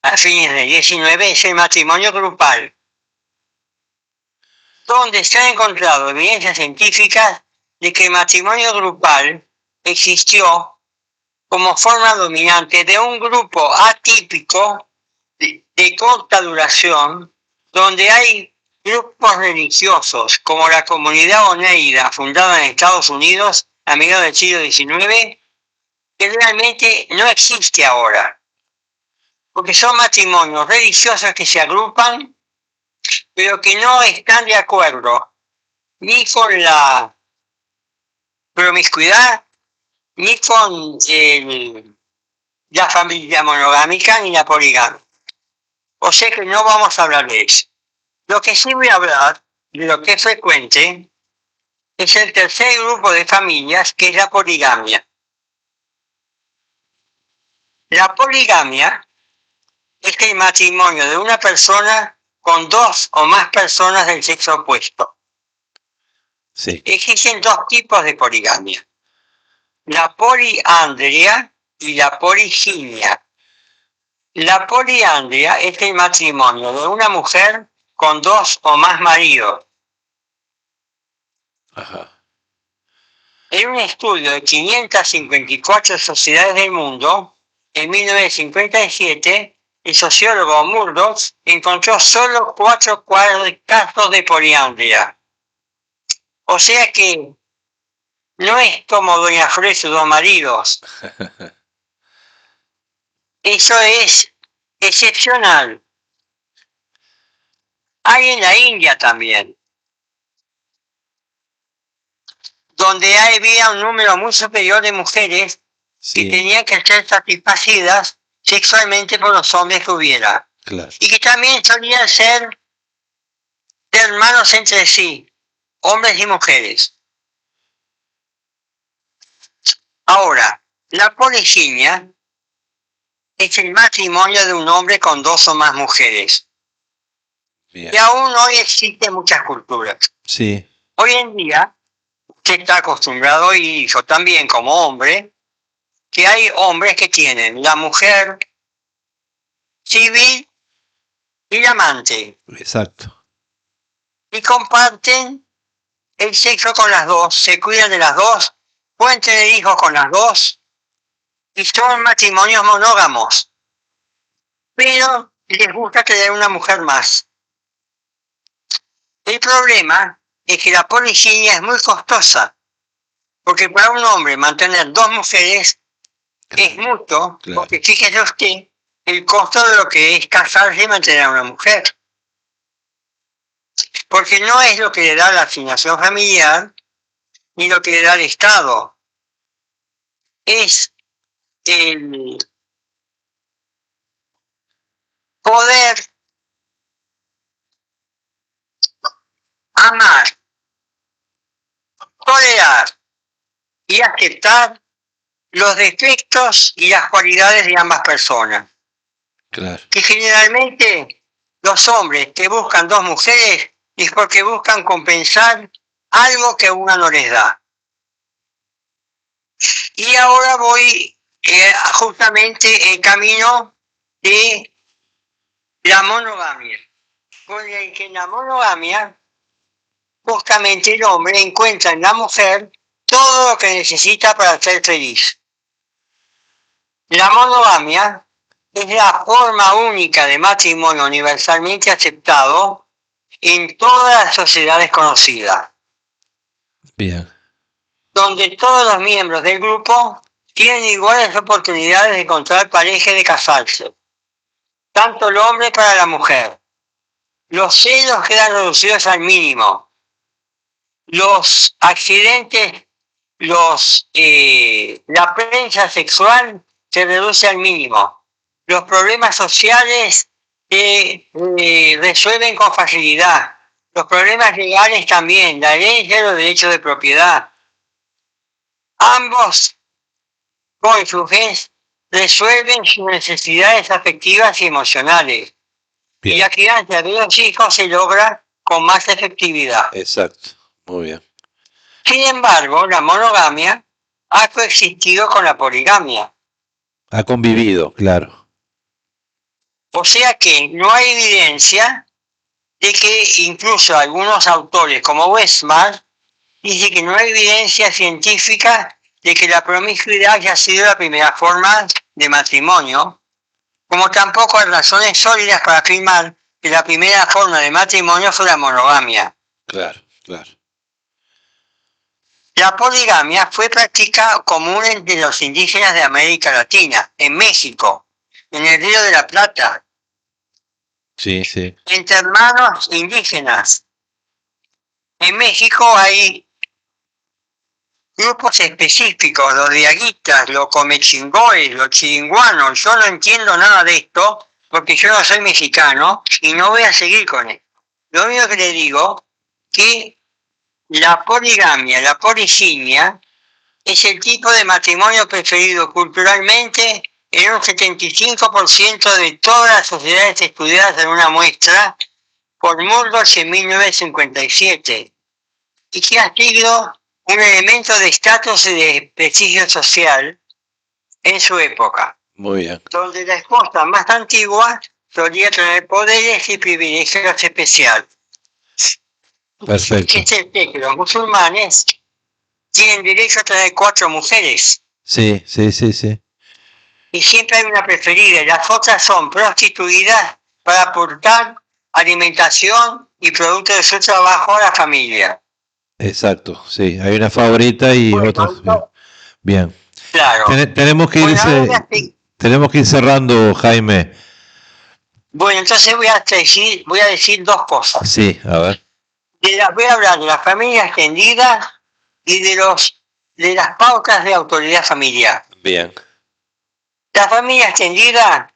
a fines del XIX, es el matrimonio grupal, donde se han encontrado evidencias científicas de que el matrimonio grupal existió como forma dominante de un grupo atípico de corta duración, donde hay grupos religiosos como la Comunidad Oneida, fundada en Estados Unidos a mediados del siglo XIX, que realmente no existe ahora, porque son matrimonios religiosos que se agrupan, pero que no están de acuerdo ni con la promiscuidad, ni con la familia monogámica, ni la poligamia. O sea que no vamos a hablar de eso. Lo que sí voy a hablar, de lo que es frecuente, es el tercer grupo de familias, que es la poligamia. La poligamia es el matrimonio de una persona con dos o más personas del sexo opuesto. Sí. Existen dos tipos de poligamia: la poliandria y la poliginia. La poliandria es el matrimonio de una mujer con dos o más maridos. Ajá. En un estudio de 554 sociedades del mundo, en 1957, el sociólogo Murdoch encontró solo 4 casos de poliandria. O sea que no es como Doña Flor y sus 2 maridos. Eso es excepcional. Hay en la India también, donde había un número muy superior de mujeres que tenían que ser satisfacidas sexualmente por los hombres que hubiera. Claro. Y que también solían ser de hermanos entre sí, hombres y mujeres. Ahora, la poliginia es el matrimonio de un hombre con 2 o más mujeres. Bien. Y aún hoy existen muchas culturas. Sí. Hoy en día se está acostumbrado, y yo también como hombre, que hay hombres que tienen la mujer civil y la amante. Exacto. Y comparten el sexo con las dos, se cuidan de las dos, pueden tener hijos con las dos, y son matrimonios monógamos. Pero les gusta tener una mujer más. El problema es que la poliginia es muy costosa, porque para un hombre mantener 2 mujeres es mucho, Claro. porque fíjese usted el costo de lo que es casarse y mantener a una mujer. Porque no es lo que le da la asignación familiar, ni lo que le da el Estado. Es el poder amar, tolerar y aceptar los defectos y las cualidades de ambas personas. Claro. Que generalmente los hombres que buscan 2 mujeres es porque buscan compensar algo que una no les da. Y ahora voy justamente en camino de la monogamia. Porque en la monogamia, justamente el hombre encuentra en la mujer todo lo que necesita para ser feliz. La monogamia es la forma única de matrimonio universalmente aceptado en todas las sociedades conocidas. Bien. Donde todos los miembros del grupo tienen iguales oportunidades de encontrar pareja y de casarse. Tanto el hombre para la mujer. Los celos quedan reducidos al mínimo. Los accidentes, la prensa sexual se reduce al mínimo. Los problemas sociales se resuelven con facilidad. Los problemas legales también, la herencia y los derechos de propiedad. Ambos cónyuges resuelven sus necesidades afectivas y emocionales. Bien. Y la crianza de los hijos se logra con más efectividad. Exacto. Muy bien. Sin embargo, la monogamia ha coexistido con la poligamia. Ha convivido, claro. O sea que no hay evidencia de que incluso algunos autores como Westman dicen que no hay evidencia científica de que la promiscuidad haya sido la primera forma de matrimonio, como tampoco hay razones sólidas para afirmar que la primera forma de matrimonio fue la monogamia. Claro, claro. La poligamia fue práctica común entre los indígenas de América Latina, en México, en el Río de la Plata, Sí, sí. entre hermanos indígenas. En México hay grupos específicos, los diaguitas, los comechingoes, los chiringuanos. Yo no entiendo nada de esto porque yo no soy mexicano y no voy a seguir con esto. Lo único que le digo que la poligamia, la poliginia, es el tipo de matrimonio preferido culturalmente en un 75% de todas las sociedades estudiadas en una muestra por Murdoch en 1957 y que ha sido un elemento de estatus y de prestigio social en su época. Muy bien. Donde la esposa más antigua solía tener poderes y privilegios especiales. Perfecto. Que los musulmanes tienen derecho a tener 4 mujeres. Sí, sí, sí, sí. Y siempre hay una preferida. Las otras son prostituidas para aportar alimentación y productos de su trabajo a la familia. Exacto, sí. Hay una favorita y otras. Bien. Claro. Tenemos que ir cerrando, Jaime. Bueno, entonces voy a decir 2 cosas. Sí, a ver. Voy a hablar de la familia extendida y de las pautas de autoridad familiar. Bien. La familia extendida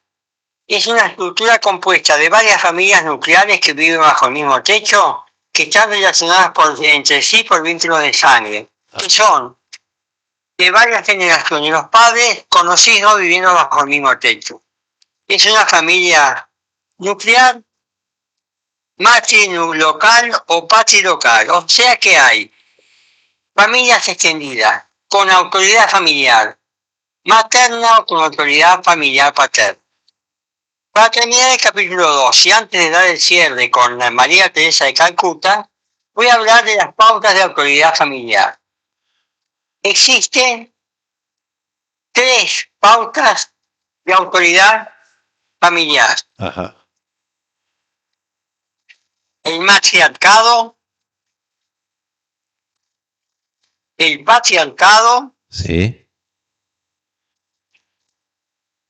es una estructura compuesta de varias familias nucleares que viven bajo el mismo techo, que están relacionadas entre sí por vínculos de sangre, que son de varias generaciones, los padres conocidos viviendo bajo el mismo techo. Es una familia nuclear, matrilocal o patrilocal, o sea que hay familias extendidas con autoridad familiar materna o con autoridad familiar paterna. Para terminar el capítulo 2, y antes de dar el cierre con María Teresa de Calcuta, voy a hablar de las pautas de autoridad familiar. Existen 3 pautas de autoridad familiar. Ajá. El matriarcado, el patriarcado, sí,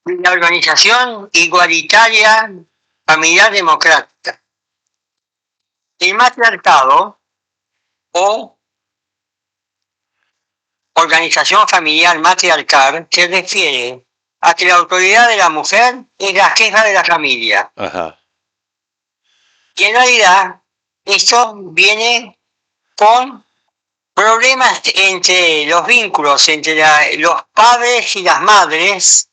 y la organización igualitaria familiar democrática. El matriarcado o organización familiar matriarcal se refiere a que la autoridad de la mujer es la jefa de la familia. Ajá. Y en realidad esto viene con problemas entre los vínculos entre los padres y las madres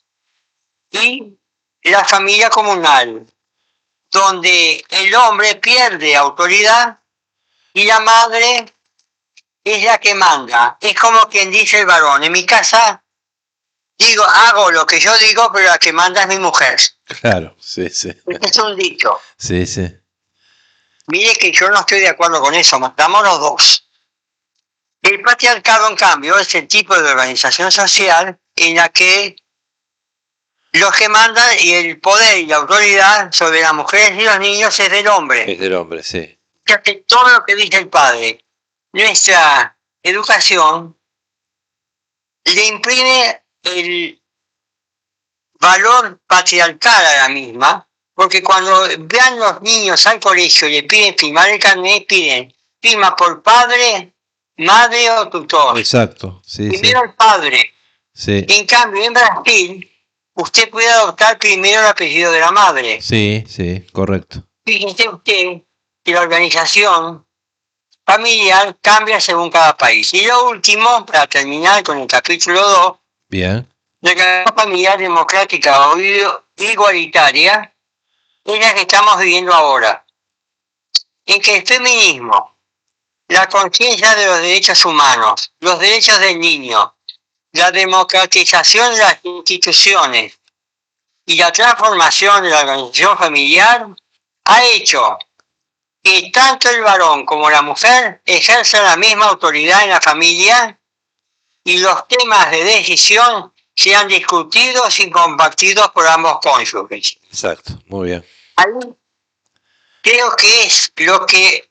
y la familia comunal, donde el hombre pierde autoridad y la madre es la que manda. Es como quien dice el varón, en mi casa hago lo que yo digo, pero la que manda es mi mujer. Claro, sí, sí. Este es un dicho. Sí, sí. Mire que yo no estoy de acuerdo con eso, matamos los dos. El patriarcado, en cambio, es el tipo de organización social en la que los que mandan y el poder y la autoridad sobre las mujeres y los niños es del hombre. Es del hombre, sí. Ya que todo lo que dice el padre, nuestra educación, le imprime el valor patriarcal a la misma, porque cuando vean los niños al colegio y le piden firmar el carnet, piden firma por padre, madre o tutor. Exacto, sí. Primero el padre. Sí. En cambio, en Brasil, usted puede adoptar primero el apellido de la madre. Sí, sí, correcto. Fíjese usted que la organización familiar cambia según cada país. Y lo último, para terminar con el capítulo 2, Bien. la organización familiar democrática o igualitaria es la que estamos viviendo ahora, en que el feminismo, la conciencia de los derechos humanos, los derechos del niño, la democratización de las instituciones y la transformación de la organización familiar ha hecho que tanto el varón como la mujer ejerzan la misma autoridad en la familia y los temas de decisión sean discutidos y compartidos por ambos cónyuges. Exacto, muy bien. Ahí creo que es lo que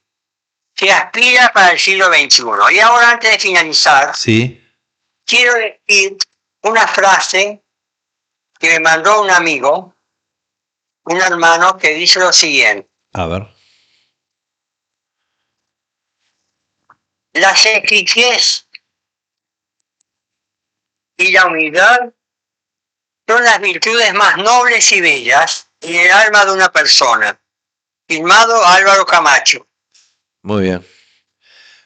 se aspira para el siglo XXI. Y ahora, antes de finalizar, quiero decir una frase que me mandó un amigo, un hermano, que dice lo siguiente. A ver. La sencillez y la humildad son las virtudes más nobles y bellas en el alma de una persona. Firmado Álvaro Camacho. Muy bien.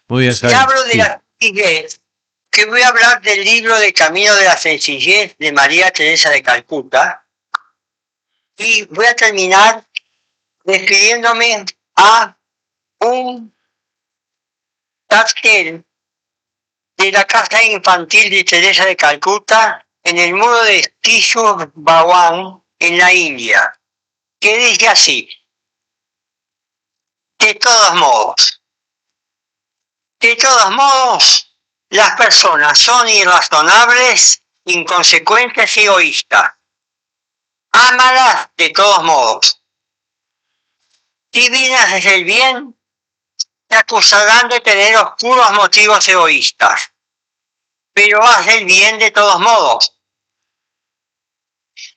Muy bien, Si hablo de la sencillez, que voy a hablar del libro de Camino de la Sencillez de María Teresa de Calcuta, y voy a terminar refiriéndome a un cartel de la casa infantil de Teresa de Calcuta en el muro de Tishur Bhawan, en la India, que dice así: de todos modos, las personas son irrazonables, inconsecuentes y egoístas. Ámalas de todos modos. Si vienes desde el bien, te acusarán de tener oscuros motivos egoístas, pero haz el bien de todos modos.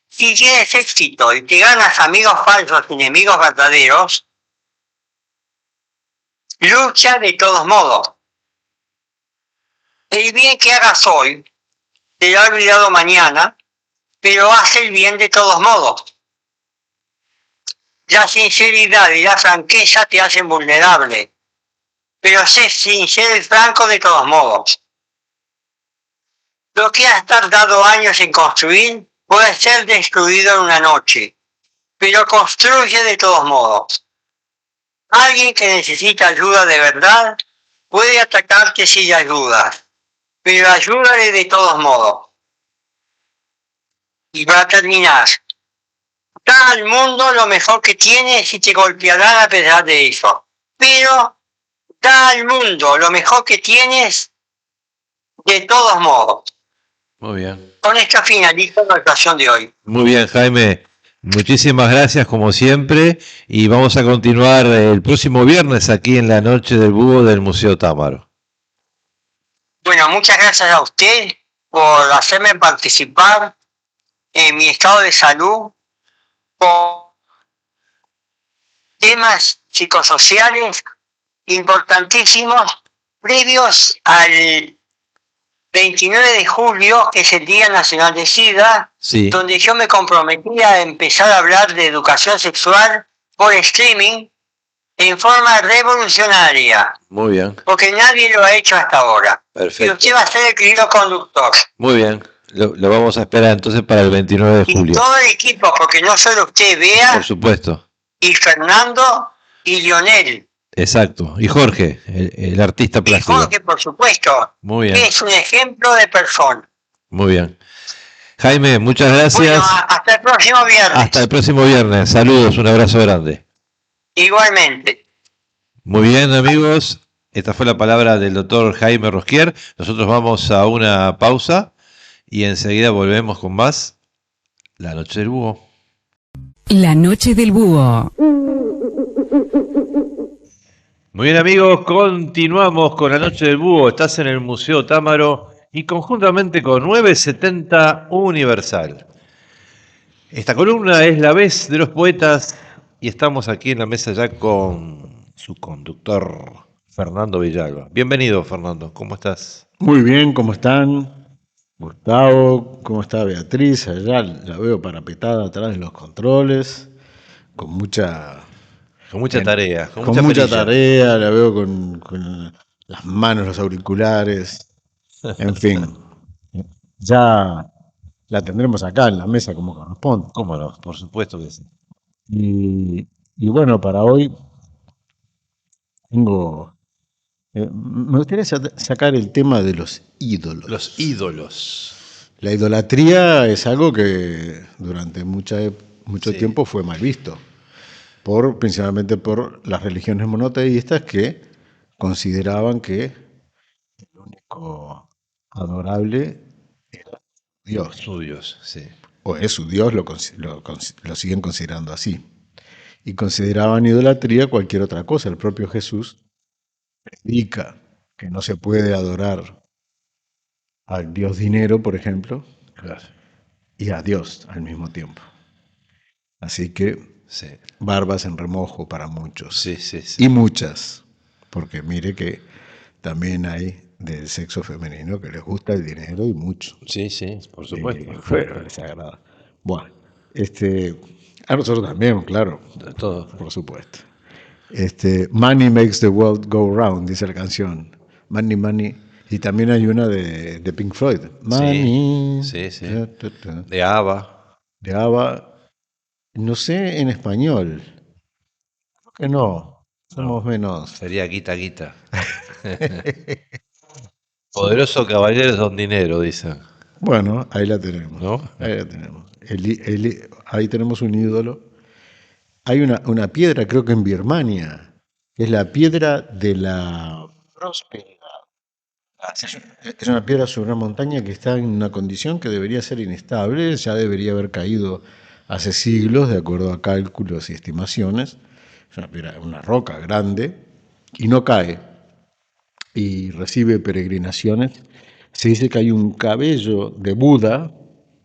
Si tienes éxito y te ganas amigos falsos y enemigos verdaderos, lucha de todos modos. El bien que hagas hoy será olvidado mañana, pero haz el bien de todos modos. La sinceridad y la franqueza te hacen vulnerable, pero sé sincero y franco de todos modos. Lo que has tardado años en construir puede ser destruido en una noche, pero construye de todos modos. Alguien que necesita ayuda de verdad puede atacarte si le ayudas, pero ayúdale de todos modos. Y para terminar, da al mundo lo mejor que tienes y te golpearán a pesar de eso. Pero da al mundo lo mejor que tienes de todos modos. Muy bien. Con esto finalizo la ocasión de hoy. Muy bien, Jaime. Muchísimas gracias como siempre y vamos a continuar el próximo viernes aquí en la Noche del Búho del Museo Támaro. Bueno, muchas gracias a usted por hacerme participar en mi estado de salud con temas psicosociales importantísimos previos al 29 de julio, que es el Día Nacional de SIDA, donde yo me comprometí a empezar a hablar de educación sexual por streaming en forma revolucionaria. Muy bien. Porque nadie lo ha hecho hasta ahora. Perfecto. Y usted va a ser el querido conductor. Muy bien. Lo vamos a esperar entonces para el 29 de julio. Y todo el equipo, porque no solo usted, Bea, por supuesto, y Fernando y Lionel. Exacto. Y Jorge, el artista plástico. Y Jorge, por supuesto. Muy bien. Es un ejemplo de persona. Muy bien. Jaime, muchas gracias. Bueno, hasta el próximo viernes. Hasta el próximo viernes. Saludos, un abrazo grande. Igualmente. Muy bien, amigos. Esta fue la palabra del doctor Jaime Rosquier. Nosotros vamos a una pausa y enseguida volvemos con más La Noche del Búho. La Noche del Búho. Muy bien, amigos, continuamos con La Noche del Búho. Estás en el Museo Támaro y conjuntamente con 970 Universal. Esta columna es La Vez de los Poetas y estamos aquí en la mesa ya con su conductor, Fernando Villalba. Bienvenido, Fernando, ¿cómo estás? Muy bien, ¿cómo están? Gustavo, ¿cómo está Beatriz? Allá la veo parapetada atrás de los controles, con mucha tarea. Con mucha tarea, la veo con las manos, los auriculares, en fin. Ya la tendremos acá en la mesa como corresponde. Cómo no, por supuesto que sí. Y bueno, para hoy tengo... me gustaría sacar el tema de los ídolos. Los ídolos. La idolatría es algo que durante mucho tiempo fue mal visto, principalmente por las religiones monoteístas que consideraban que el único adorable era Dios. Su Dios, sí. O es su Dios, lo siguen considerando así. y consideraban idolatría cualquier otra cosa. El propio Jesús predica que no se puede adorar al Dios dinero, por ejemplo, y a Dios al mismo tiempo. Así que barbas en remojo para muchos. Y muchas, porque mire que también hay del sexo femenino que les gusta el dinero y mucho. Sí, por supuesto. Les agrada. Bueno, a nosotros también, claro. Todo. Por supuesto. Money makes the world go round, dice la canción. Money, money. Y también hay una de Pink Floyd. Money. Sí. De ABBA. De ABBA. No sé en español. Creo que no. Somos menos. Sería Guita Guita. Poderoso caballero don dinero, dicen. Bueno, ahí la tenemos. ¿No? Ahí la tenemos. Ahí tenemos un ídolo. Hay una piedra, creo que en Birmania, que es la piedra de la prosperidad. Es una piedra sobre una montaña que está en una condición que debería ser inestable, ya debería haber caído hace siglos, de acuerdo a cálculos y estimaciones. Es una piedra, una roca grande, y no cae. Y recibe peregrinaciones. Se dice que hay un cabello de Buda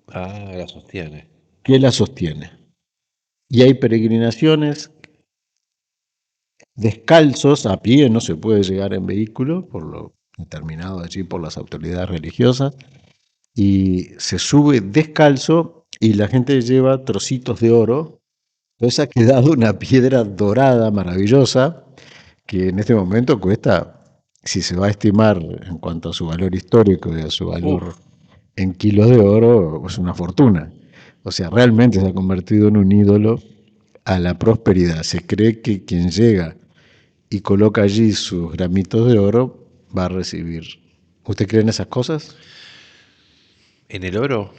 la sostiene. Que la sostiene. Y hay peregrinaciones descalzos, a pie, no se puede llegar en vehículo, por lo determinado allí por las autoridades religiosas, y se sube descalzo y la gente lleva trocitos de oro. Entonces ha quedado una piedra dorada maravillosa que en este momento cuesta, si se va a estimar en cuanto a su valor histórico y a su valor en kilos de oro, es una fortuna. O sea, realmente se ha convertido en un ídolo a la prosperidad. Se cree que quien llega y coloca allí sus gramitos de oro va a recibir. ¿Usted cree en esas cosas? ¿En el oro?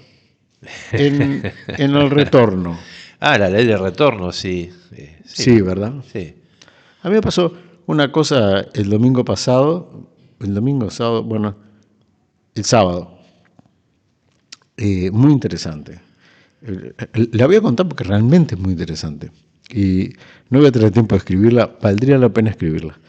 En el retorno. La ley de retorno, sí. Sí, ¿verdad? Sí. A mí me pasó una cosa el domingo pasado, el sábado, muy interesante. La voy a contar porque realmente es muy interesante. Y no voy a tener tiempo de escribirla, valdría la pena escribirla.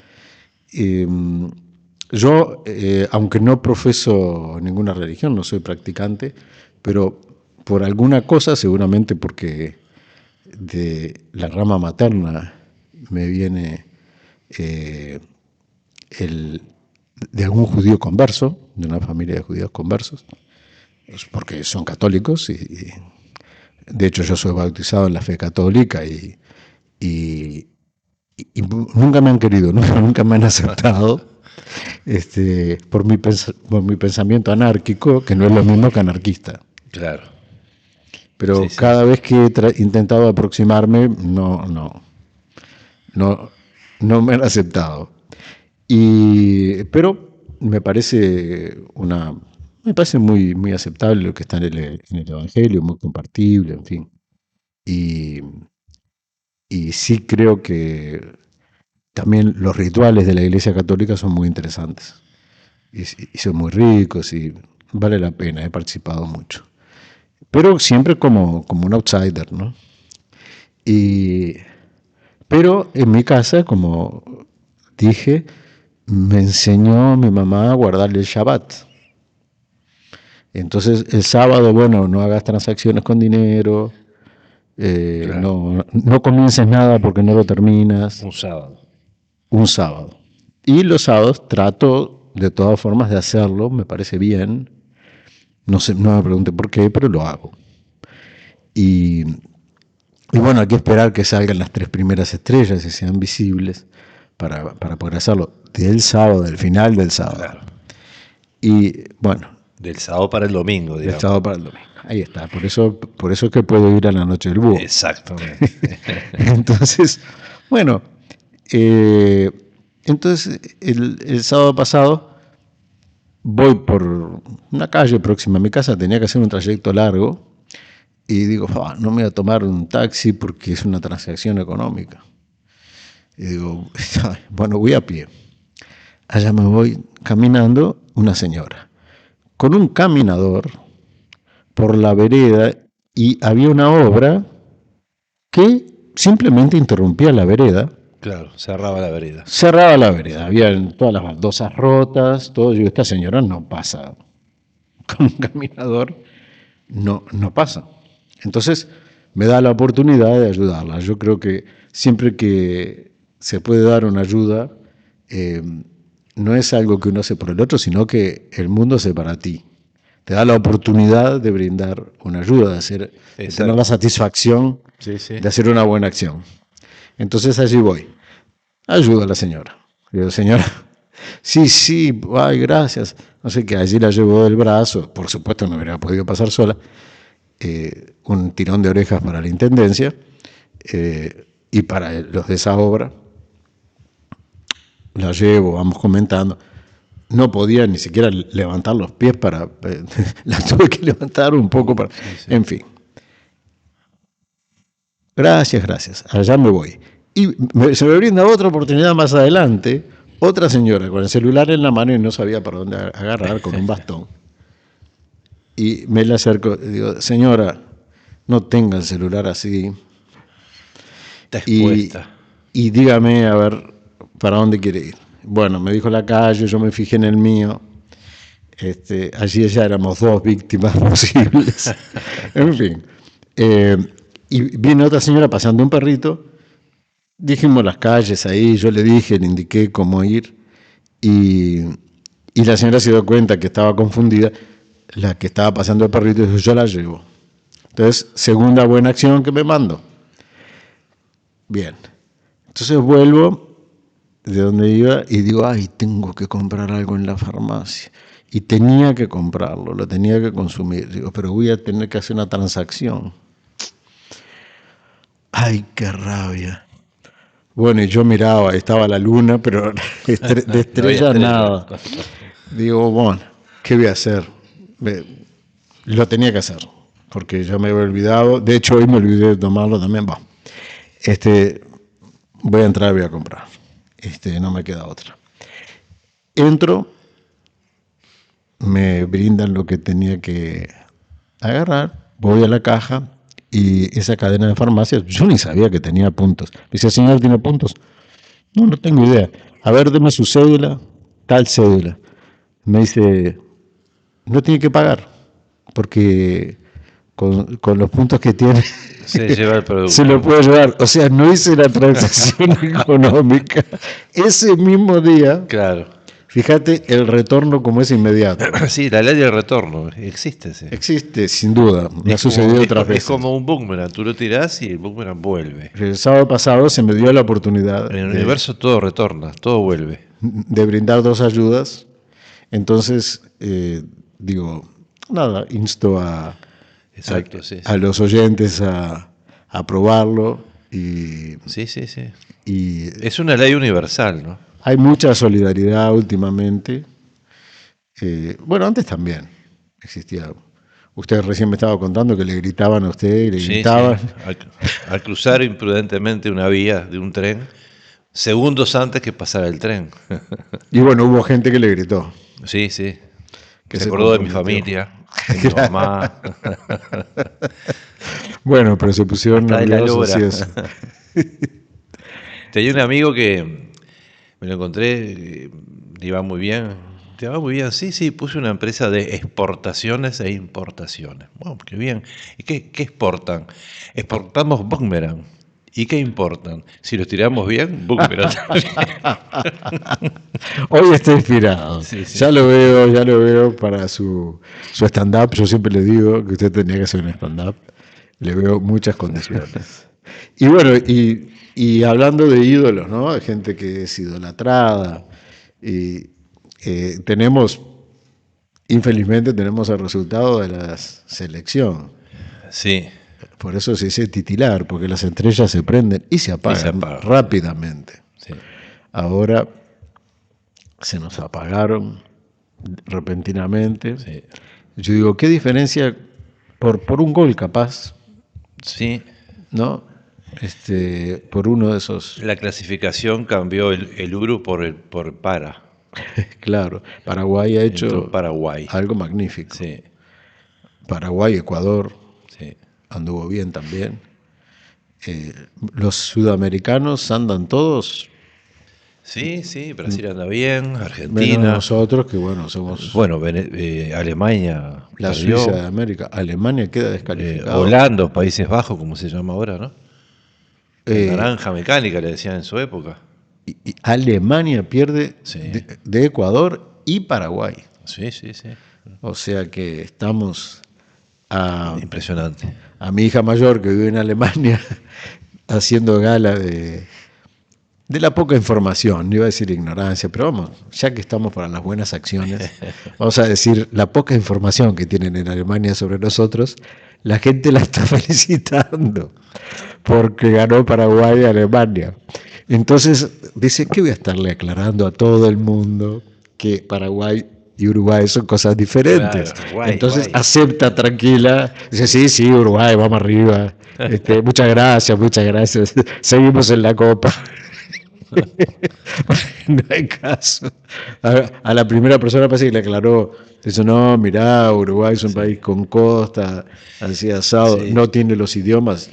Yo, aunque no profeso ninguna religión, no soy practicante, pero por alguna cosa, seguramente porque de la rama materna me viene de algún judío converso, de una familia de judíos conversos, porque son católicos y de hecho yo soy bautizado en la fe católica y nunca me han querido, nunca me han aceptado por mi pensamiento anárquico, que no es lo mismo que anarquista. Claro. Pero cada vez que he intentado aproximarme, no me han aceptado. Pero me parece muy, muy aceptable lo que está en el Evangelio, muy compartible, en fin. Y sí creo que también los rituales de la Iglesia Católica son muy interesantes. Y son muy ricos y vale la pena, he participado mucho. Pero siempre como un outsider, ¿no? Pero en mi casa, como dije, me enseñó mi mamá a guardarle el Shabbat. Entonces, el sábado, no hagas transacciones con dinero, claro. no comiences nada porque no lo terminas. Un sábado. Y los sábados trato de todas formas de hacerlo, me parece bien. No me pregunte por qué, pero lo hago. Y hay que esperar que salgan las 3 primeras estrellas y sean visibles para poder hacerlo del sábado, del final del sábado. Claro. Y del sábado para el domingo, digamos. Del sábado para el domingo. Ahí está. Por eso es que puedo ir a la noche del búho. Exactamente. Entonces, el sábado pasado voy por una calle próxima a mi casa, tenía que hacer un trayecto largo y digo, no me voy a tomar un taxi porque es una transacción económica. Y digo, voy a pie. Allá me voy caminando una señora con un caminador por la vereda y había una obra que simplemente interrumpía la vereda. Claro, cerraba la vereda. Cerraba la vereda, había todas las baldosas rotas, todo. Yo digo, esta señora no pasa con un caminador, no pasa. Entonces me da la oportunidad de ayudarla. Yo creo que siempre que se puede dar una ayuda, no es algo que uno hace por el otro, sino que el mundo hace para ti. Te da la oportunidad de brindar una ayuda, de tener la satisfacción de hacer una buena acción. Entonces allí voy. Ayudo a la señora. Digo, señora, sí, ay, gracias. No sé qué, allí la llevo del brazo. Por supuesto no hubiera podido pasar sola. Un tirón de orejas para la intendencia y para los de esa obra. La llevo, vamos comentando. No podía ni siquiera levantar los pies la tuve que levantar un poco para... En fin. Gracias. Allá me voy. Y se me brinda otra oportunidad más adelante. Otra señora con el celular en la mano y no sabía para dónde agarrar, con un bastón. Y me le acerco y digo, señora, no tenga el celular así. Está expuesta. Y dígame, a ver, ¿para dónde quiere ir? Bueno, me dijo la calle, yo me fijé en el mío. Allí ya éramos 2 víctimas posibles. En fin. Y viene otra señora paseando un perrito. Dijimos las calles ahí, yo le indiqué cómo ir. Y la señora se dio cuenta que estaba confundida. La que estaba paseando el perrito dijo, yo la llevo. Entonces, segunda buena acción que me mando. Bien. Entonces vuelvo de donde iba y digo, ay, tengo que comprar algo en la farmacia. Y tenía que comprarlo, lo tenía que consumir. Digo, pero voy a tener que hacer una transacción. Ay, qué rabia. Bueno, y yo miraba, estaba la luna, pero de estrella nada. Digo, bueno, ¿qué voy a hacer? Lo tenía que hacer, porque ya me había olvidado. De hecho, hoy me olvidé de tomarlo también. Voy a entrar y voy a comprar. No me queda otra. Entro, me brindan lo que tenía que agarrar, voy a la caja y esa cadena de farmacias, yo ni sabía que tenía puntos. Me dice, señor, ¿tiene puntos? No tengo idea. A ver, deme su cédula, tal cédula. Me dice, no tiene que pagar, porque con los puntos que tiene se lleva el producto. Se lo puede llevar. O sea, no hice la transacción económica. Ese mismo día, claro. Fíjate el retorno como es inmediato. Sí, la ley del retorno existe. Sí. Existe, sin duda. Me ha sucedido otras veces. Es como un boomerang. Tú lo tirás y el boomerang vuelve. El sábado pasado se me dio la oportunidad. En el universo todo retorna, todo vuelve. De brindar 2 ayudas. Entonces, insto a los oyentes a probarlo. Sí. Y es una ley universal, ¿no? Hay mucha solidaridad últimamente. Antes también existía. Usted recién me estaba contando que le gritaban a usted y le gritaban. Sí. Al cruzar imprudentemente una vía de un tren, segundos antes que pasara el tren. Y bueno, hubo gente que le gritó. Sí. Que se acordó de mi familia, de mi mamá. Bueno, pero se pusieron nerviosos y eso. Tenía un amigo que me lo encontré, te va muy bien, sí, puse una empresa de exportaciones e importaciones. Bueno, qué bien. ¿Y qué exportan? Exportamos boomerang. ¿Y qué importan? Si los tiramos bien, boomerang. Hoy está inspirado. Sí. Ya lo veo para su stand-up. Yo siempre le digo que usted tenía que hacer un stand-up. Le veo muchas condiciones. Y bueno, y hablando de ídolos, ¿no? Hay gente que es idolatrada. Y infelizmente tenemos el resultado de la selección. Sí. Por eso se dice titilar, porque las estrellas se prenden y se apagan rápidamente. Sí. Ahora se nos apagaron repentinamente. Sí. Yo digo, ¿qué diferencia por un gol capaz? Sí. ¿No? Por uno de esos. La clasificación cambió el Uru por para. Claro, Paraguay ha hecho Paraguay. Algo magnífico. Sí. Paraguay, Ecuador. Sí. Anduvo bien también. los sudamericanos andan todos. Sí, sí, Brasil anda bien, Argentina. Menos nosotros, que bueno, somos. Bueno, Alemania. La perdió. Suiza de América. Alemania queda descalificada. Holanda, Países Bajos, como se llama ahora, ¿no? Eh, Naranja mecánica, le decían en su época. Y Alemania pierde de Ecuador y Paraguay. Sí, sí, sí. O sea que estamos impresionante. A mi hija mayor que vive en Alemania haciendo gala de la poca información, no iba a decir ignorancia, pero vamos, ya que estamos para las buenas acciones, vamos a decir la poca información que tienen en Alemania sobre nosotros, la gente la está felicitando porque ganó Paraguay a Alemania. Entonces dice que voy a estarle aclarando a todo el mundo que Paraguay y Uruguay son cosas diferentes. Claro, Uruguay, entonces Uruguay. acepta tranquila, dice sí, Uruguay, vamos arriba. Muchas gracias, seguimos en la Copa. No hay caso. A la primera persona parece que le aclaró, dice, no, mirá, Uruguay es un país con costa, así asado, no tiene los idiomas.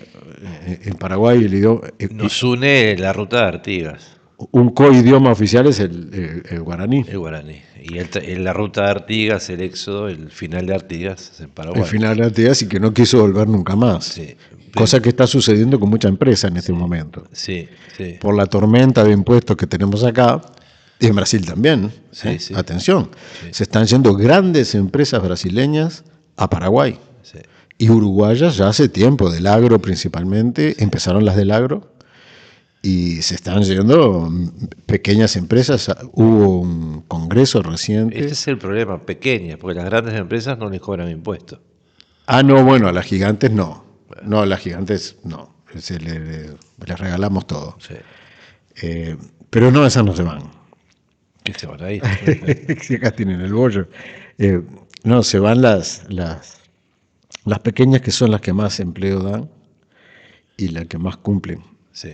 En Paraguay el idioma... Nos une la ruta de Artigas. Un coidioma oficial es el guaraní. El guaraní. Y la ruta de Artigas, el éxodo, el final de Artigas es en Paraguay. El final de Artigas y que no quiso volver nunca más. Sí. Cosa que está sucediendo con mucha empresa en este momento. Sí, sí. Por la tormenta de impuestos que tenemos acá, y en Brasil también. Sí, sí. Atención, Sí. se están yendo grandes empresas brasileñas a Paraguay. Sí. Y uruguayas ya hace tiempo, del agro principalmente, empezaron las del agro, y se están yendo pequeñas empresas. Hubo un congreso reciente. Este es el problema, pequeñas, porque las grandes empresas no les cobran impuestos. Ah, no, bueno, a las gigantes no. No, a las gigantes no. Les regalamos todo. Sí. Pero no, esas no se van. ¿Qué se van ahí? Si acá tienen el bollo. No, se van las pequeñas, que son las que más empleo dan y las que más cumplen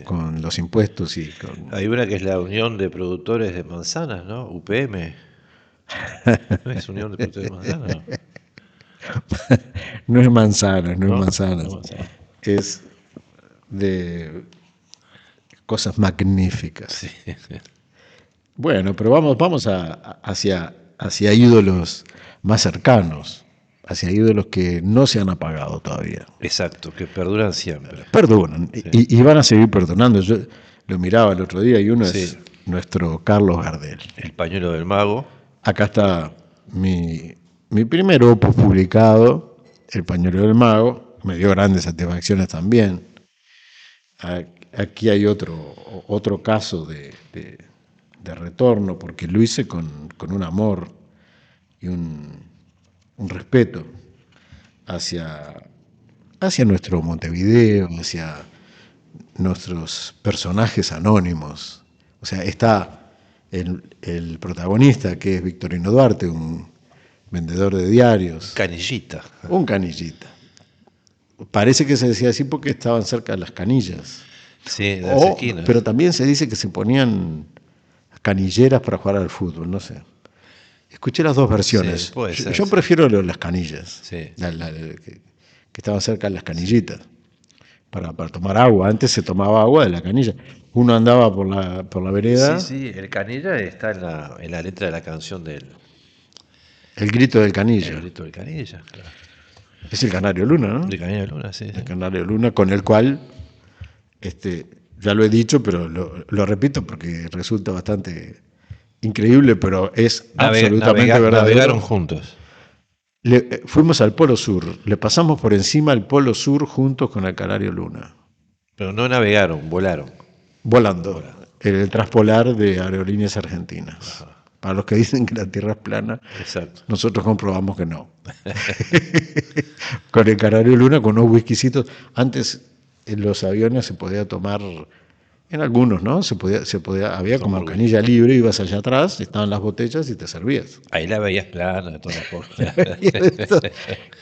con los impuestos. Hay una que es la Unión de Productores de Manzanas, ¿no? UPM. ¿No es Unión de Productores de Manzanas? No es manzanas, no es manzanas. Es de cosas magníficas. Sí. Bueno, pero vamos hacia ídolos más cercanos, hacia ídolos que no se han apagado todavía. Exacto, que perduran siempre. Perdonan, Sí. y van a seguir perdonando. Yo lo miraba el otro día y uno Sí. es nuestro Carlos Gardel. El pañuelo del mago. Acá está mi primer opus publicado, El pañuelo del mago. Me dio grandes satisfacciones también. Aquí hay otro caso de retorno, porque lo hice con un amor y un respeto hacia nuestro Montevideo, hacia nuestros personajes anónimos. O sea, está el protagonista, que es Victorino Duarte, un vendedor de diarios. Canillita. Un canillita. Parece que se decía así porque estaban cerca de las canillas. Sí, de las esquinas. Pero también se dice que se ponían canilleras para jugar al fútbol, no sé. Escuché las dos versiones. Sí, puede ser, yo sí. prefiero las canillas, Sí. que estaban cerca de las canillitas, para tomar agua. Antes se tomaba agua de la canilla. Uno andaba por la vereda. Sí, el canilla está en la letra de la canción del... El grito del canilla. El grito del canilla, claro. Es el Canario Luna, ¿no? El Canario Luna, sí. El Canario Luna, con el cual, ya lo he dicho, pero lo repito porque resulta bastante increíble, pero es absolutamente verdadero. Navegaron juntos. Fuimos al Polo Sur, le pasamos por encima al Polo Sur juntos con el Canario Luna. Pero no navegaron, volaron. Volando. El traspolar de Aerolíneas Argentinas. Ajá. Para los que dicen que la Tierra es plana, exacto, nosotros comprobamos que no. Con el Canario Luna, con unos whiskycitos. Antes en los aviones se podía tomar, en algunos, ¿no? Se podía, había como canilla libre, ibas allá atrás, estaban las botellas y te servías. Ahí la veías plana, de todas formas.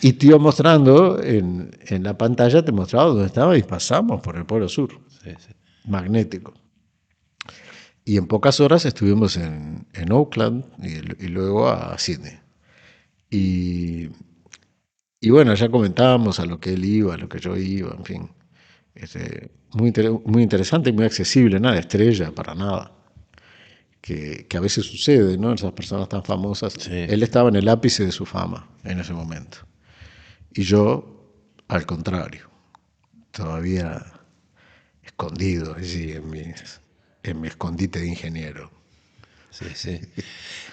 Y te iba mostrando, en la pantalla te mostraba dónde estaba y pasamos por el Polo Sur. Sí, sí. Magnético. Y en pocas horas estuvimos en Auckland y luego a Sydney. Y bueno, ya comentábamos a lo que él iba, a lo que yo iba, en fin. muy interesante y muy accesible, nada de estrella, para nada. Que a veces sucede, ¿no? Esas personas tan famosas. Sí. Él estaba en el ápice de su fama en ese momento. Y yo, al contrario, todavía escondido allí en mi escondite de ingeniero. Sí, sí.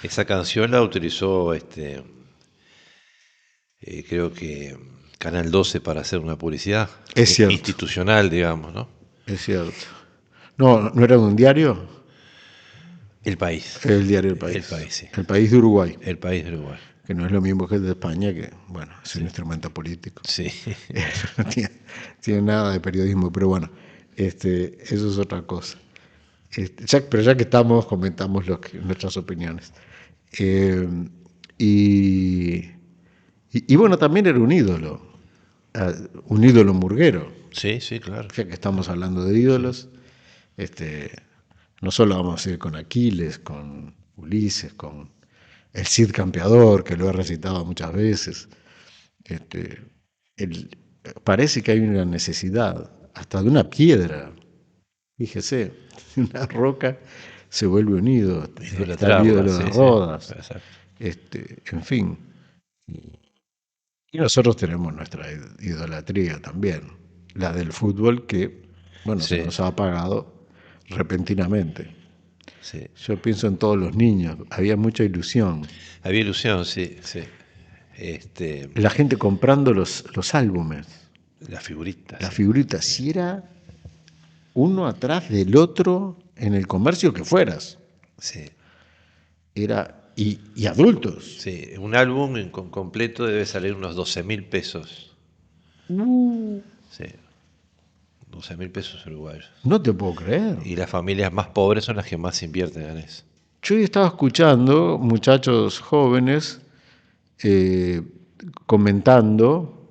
Esa canción la utilizó, creo que Canal 12 para hacer una publicidad institucional, digamos, ¿no? Es cierto. ¿No era de un diario? El País. El diario El País. El País, sí. El País de Uruguay. El País de Uruguay. Que no es lo mismo que el de España, que, bueno, es un instrumento político. Sí. No tiene nada de periodismo, pero bueno, eso es otra cosa. Pero ya que estamos, comentamos nuestras opiniones. Y bueno, también era un ídolo murguero. Sí, sí, claro. Ya que estamos hablando de ídolos, no solo vamos a ir con Aquiles, con Ulises, con el Cid Campeador, que lo he recitado muchas veces. Parece que hay una necesidad, hasta de una piedra. Fíjese, una roca se vuelve un ídolo. Está el ídolo de Rodas. En fin. Y nosotros tenemos nuestra idolatría también, la del fútbol, que, bueno, se nos ha apagado repentinamente. Sí. Yo pienso en todos los niños, había mucha ilusión. Había ilusión, sí, sí. La gente comprando los álbumes. Las figuritas. Las figuritas, si era uno atrás del otro en el comercio que fueras. Sí. Y adultos. Sí, un álbum completo debe salir unos 12.000 pesos. Sí. 12.000 pesos uruguayos. No te puedo creer. Y las familias más pobres son las que más invierten en eso. Yo estaba escuchando muchachos jóvenes comentando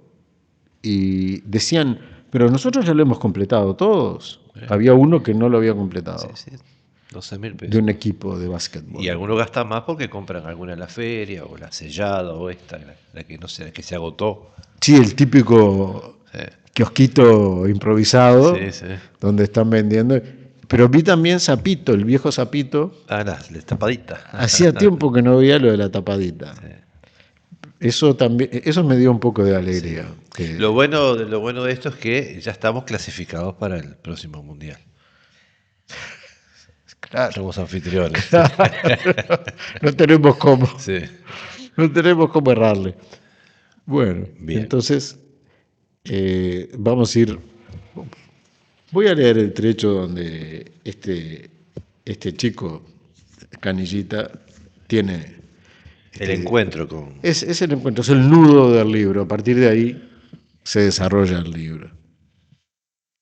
y decían, pero nosotros ya lo hemos completado todos. Había uno que no lo había completado. Sí, sí. 12.000 pesos. De un equipo de básquetbol. Y algunos gastan más porque compran alguna en la feria, o la sellada, o esta, la que no sé, la que se agotó. Sí, el típico kiosquito improvisado, donde están vendiendo. Pero vi también Zapito, el viejo Zapito. Ah, la tapadita. Hacía tiempo que no veía lo de la tapadita. Sí. Eso me dio un poco de alegría. Sí. Lo bueno de esto es que ya estamos clasificados para el próximo Mundial. Claro. Somos anfitriones. Claro. No tenemos cómo. Sí. No tenemos cómo errarle. Bueno, bien. Entonces vamos a ir. Voy a leer el trecho donde este chico, Canillita, tiene el encuentro con. Es el encuentro, es el nudo del libro. A partir de ahí se desarrolla el libro.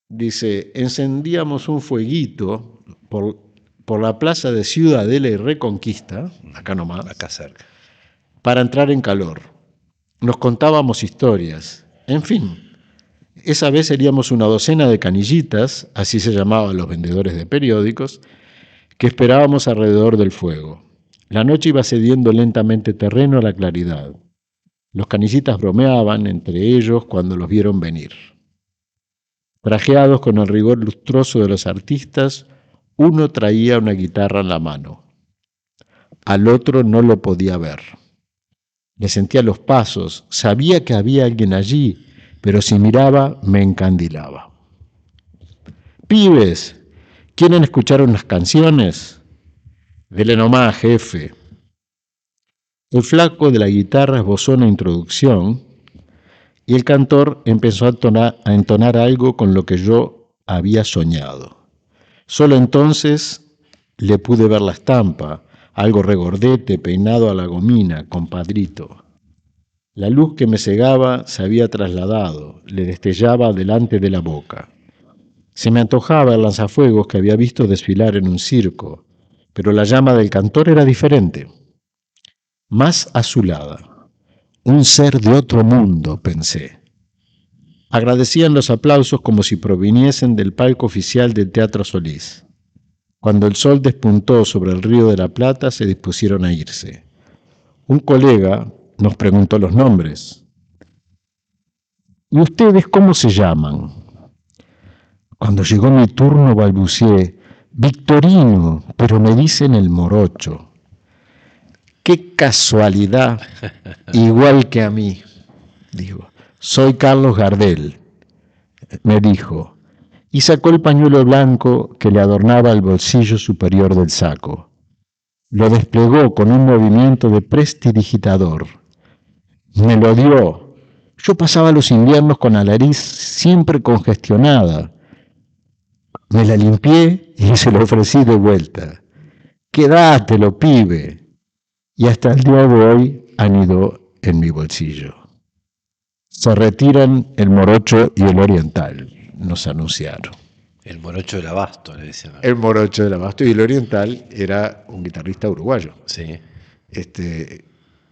Dice: encendíamos un fueguito por la plaza de Ciudadela y Reconquista, acá nomás, acá cerca, para entrar en calor. Nos contábamos historias. En fin, esa vez seríamos una docena de canillitas, así se llamaban los vendedores de periódicos, que esperábamos alrededor del fuego. La noche iba cediendo lentamente terreno a la claridad. Los canillitas bromeaban entre ellos cuando los vieron venir. Trajeados con el rigor lustroso de los artistas, uno traía una guitarra en la mano. Al otro no lo podía ver. Le sentía los pasos, sabía que había alguien allí, pero si miraba me encandilaba. «Pibes, ¿quieren escuchar unas canciones? Dele nomás, jefe». El flaco de la guitarra esbozó una introducción y el cantor empezó a entonar algo con lo que yo había soñado. Solo entonces le pude ver la estampa, algo regordete, peinado a la gomina, compadrito. La luz que me cegaba se había trasladado, le destellaba delante de la boca. Se me antojaba el lanzafuegos que había visto desfilar en un circo, pero la llama del cantor era diferente, más azulada. Un ser de otro mundo, pensé. Agradecían los aplausos como si proviniesen del palco oficial del Teatro Solís. Cuando el sol despuntó sobre el Río de la Plata, se dispusieron a irse. Un colega nos preguntó los nombres. ¿Y ustedes cómo se llaman? Cuando llegó mi turno balbuceé, Victorino, pero me dicen el morocho. ¡Qué casualidad! Igual que a mí, digo. Soy Carlos Gardel, me dijo, y sacó el pañuelo blanco que le adornaba el bolsillo superior del saco. Lo desplegó con un movimiento de prestidigitador. Me lo dio. Yo pasaba los inviernos con la nariz siempre congestionada. Me la limpié y se lo ofrecí de vuelta. Quédatelo, pibe. Y hasta el día de hoy anidó en mi bolsillo. Se retiran el morocho y el oriental, nos anunciaron. El morocho del Abasto, le decían. El morocho del Abasto, y el oriental era un guitarrista uruguayo. Sí.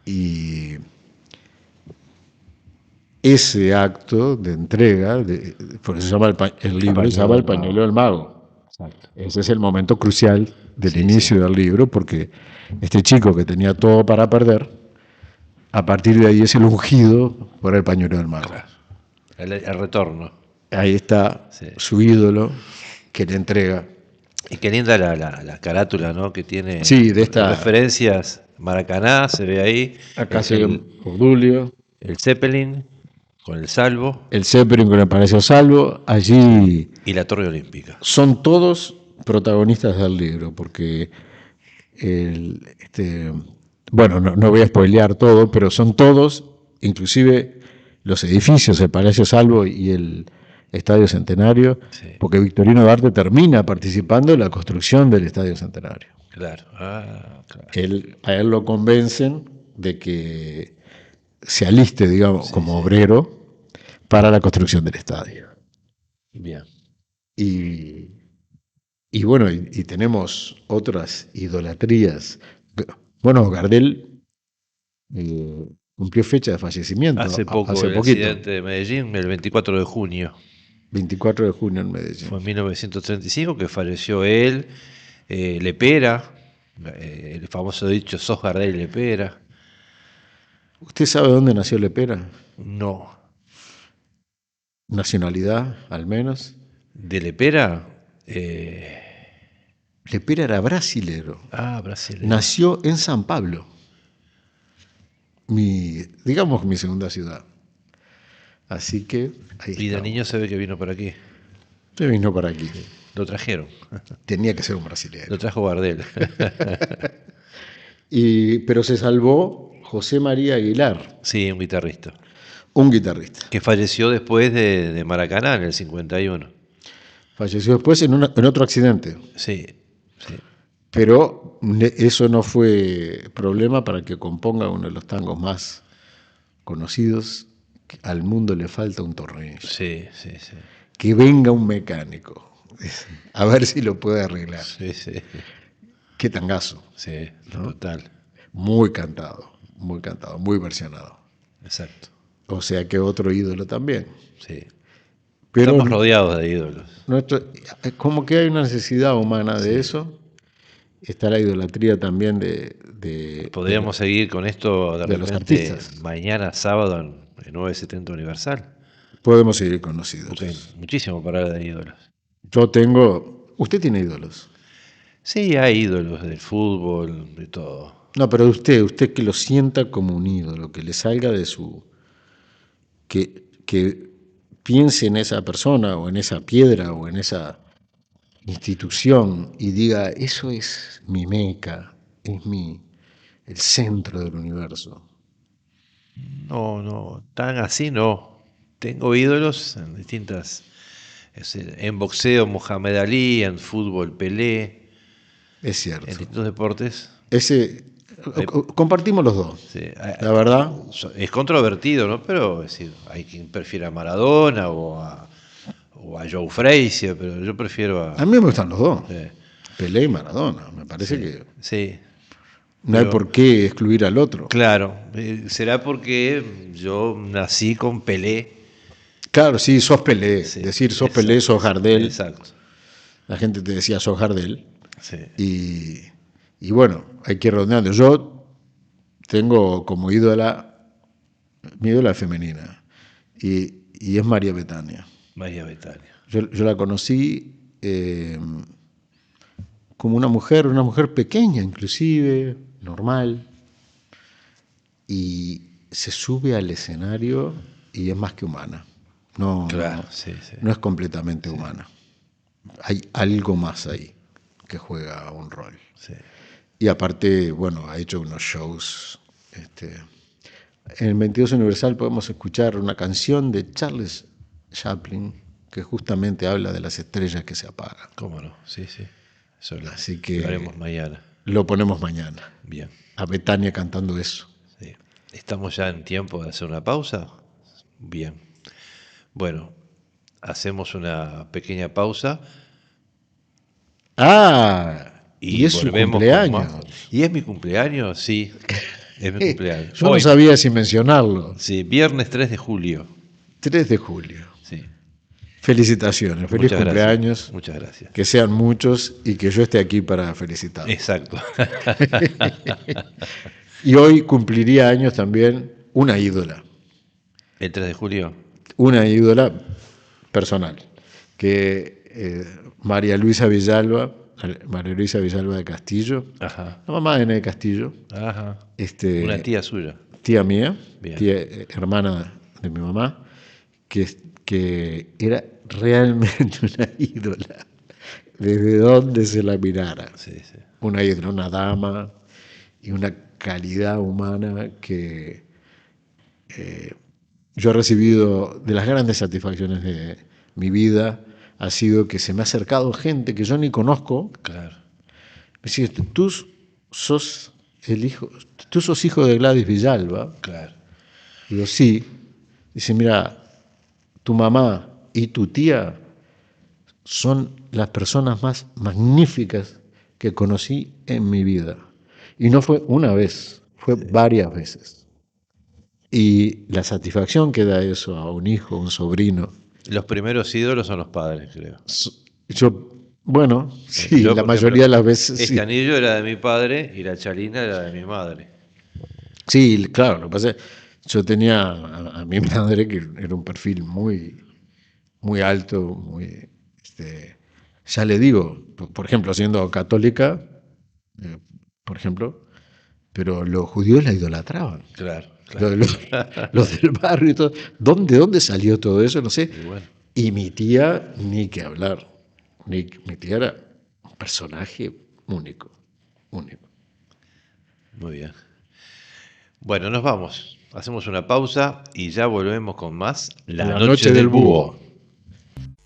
Y ese acto de entrega, por eso se llama el libro se llama El pañuelo del mago. Exacto. Ese es el momento crucial del inicio del libro, porque este chico que tenía todo para perder, a partir de ahí es el ungido por el pañuelo del mago. Claro. El retorno. Ahí está su ídolo que le entrega. Y qué linda la carátula, ¿no? Que tiene de estas referencias. Maracaná, se ve ahí. Acá se ve Obdulio. El Zeppelin con el Salvo. El Zeppelin con el Palacio Salvo. Allí. Y la Torre Olímpica. Son todos protagonistas del libro, porque bueno, no voy a spoilear todo, pero son todos, inclusive los edificios, el Palacio Salvo y el Estadio Centenario, porque Victorino Duarte termina participando en la construcción del Estadio Centenario. Claro. Claro. A él lo convencen de que se aliste, digamos, como obrero para la construcción del estadio. Bien. Y bueno, y tenemos otras idolatrías. Bueno, Gardel cumplió fecha de fallecimiento. Hace poquito. El accidente de Medellín, el 24 de junio. 24 de junio en Medellín. Fue en 1935 que falleció él, Lepera, el famoso dicho, sos Gardel Lepera. ¿Usted sabe dónde nació Lepera? No. ¿Nacionalidad, al menos? ¿De Lepera? Lepera era brasilero. Brasilero. Nació en San Pablo, digamos mi segunda ciudad. Así que ahí Y de niño se ve que vino por aquí. Se vino por aquí. Sí. Lo trajeron. Tenía que ser un brasileño. Lo trajo Gardel. Pero se salvó José María Aguilar. Sí, un guitarrista. Un guitarrista. Que falleció después de Maracaná, en el 51. Falleció después en otro accidente. Sí. Pero eso no fue problema para que componga uno de los tangos más conocidos. Al mundo le falta un tornillo. Sí. Que venga un mecánico. A ver si lo puede arreglar. Sí. Qué tangazo. Sí, ¿no? Total. Muy cantado, muy versionado. Exacto. O sea que otro ídolo también. Sí. Pero estamos rodeados de ídolos. Como que hay una necesidad humana de eso. Está la idolatría también de Podríamos seguir con esto de los repente artistas. Mañana sábado en 970 Universal. Podemos seguir con los ídolos. Porque hay muchísimo para hablar de ídolos. ¿Usted tiene ídolos? Sí, hay ídolos del fútbol, de todo. No, pero usted que lo sienta como un ídolo, que le salga de su... que piense en esa persona o en esa piedra o en esa institución y diga, eso es mi meca, es el centro del universo. No, tan así no. Tengo ídolos en distintas... En boxeo, Mohamed Ali, en fútbol, Pelé. Es cierto. En distintos deportes. Compartimos los dos. Sí. La verdad. Es controvertido, ¿no? Pero es decir, hay quien prefiere a Maradona o a Joe Frazier, pero yo prefiero a... A mí me gustan los dos. Sí. Pelé y Maradona. Me parece que... Sí. No hay por qué excluir al otro. Claro. Será porque yo nací con Pelé. Claro, sí, sos Pelé. Sí, decir sos Pelé, sos Gardel. Exacto. La gente te decía sos Gardel. Sí. Y bueno, hay que ir redondeando. Yo tengo como ídola, mi ídola femenina, y es María Betania. María Betania. Yo la conocí como una mujer pequeña inclusive, normal, y se sube al escenario y es más que humana. No es completamente humana. Hay algo más ahí que juega un rol. Sí. Y aparte, bueno, ha hecho unos shows. En el 22 Universal podemos escuchar una canción de Charles Chaplin que justamente habla de las estrellas que se apagan. ¿Cómo no? Sí. Eso Así que lo haremos mañana. Lo ponemos mañana. Bien. A Betania cantando eso. Sí. ¿Estamos ya en tiempo de hacer una pausa? Bien. Bueno, hacemos una pequeña pausa. Y es su cumpleaños. ¿Y es mi cumpleaños? Sí, es mi cumpleaños. Yo no sabía si mencionarlo. Sí, viernes 3 de julio. 3 de julio. Sí. Felicitaciones, feliz cumpleaños. Muchas gracias. Que sean muchos y que yo esté aquí para felicitar. Exacto. Y hoy cumpliría años también una ídola. ¿El 3 de julio? Una ídola personal, que María Luisa Villalba de Castillo, Ajá. la mamá de Nene Castillo. Ajá. Una tía suya. Tía mía, Bien. Hermana de mi mamá, que era realmente una ídola, desde donde se la mirara. Sí. Una ídola, una dama y una calidad humana que yo he recibido. De las grandes satisfacciones de mi vida ha sido que se me ha acercado gente que yo ni conozco. Claro. Me dice, tú sos hijo de Gladys Villalba. Claro. Digo, sí. Dice, mira, tu mamá y tu tía son las personas más magníficas que conocí en mi vida. Y no fue una vez, fue varias veces. Y la satisfacción que da eso a un hijo, a un sobrino. Los primeros ídolos son los padres, creo. Bueno, sí, la mayoría de las veces. Este anillo era de mi padre y la chalina era de mi madre. Sí, claro, lo que pasa es que yo tenía a mi madre, que era un perfil muy, muy alto, muy, ya le digo, por ejemplo, siendo católica, por ejemplo, pero los judíos la idolatraban. Claro. Los del barrio y todo. ¿Dónde salió todo eso? No sé. Y mi tía, ni que hablar. Mi tía era un personaje único. Muy bien. Bueno, nos vamos. Hacemos una pausa y ya volvemos con más La Noche del Búho.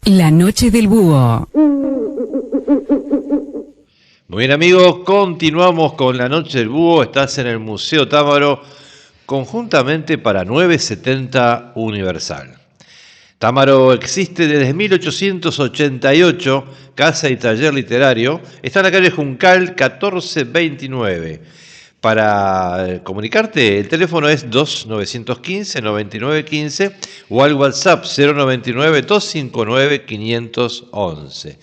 La Noche del Búho. Muy bien, amigos, continuamos con La Noche del Búho. Estás en el Museo Támaro, conjuntamente para 970 Universal. Támaro existe desde 1888, casa y taller literario. Está en la calle Juncal 1429. Para comunicarte, el teléfono es 2915-9915 o al WhatsApp 099-259-511.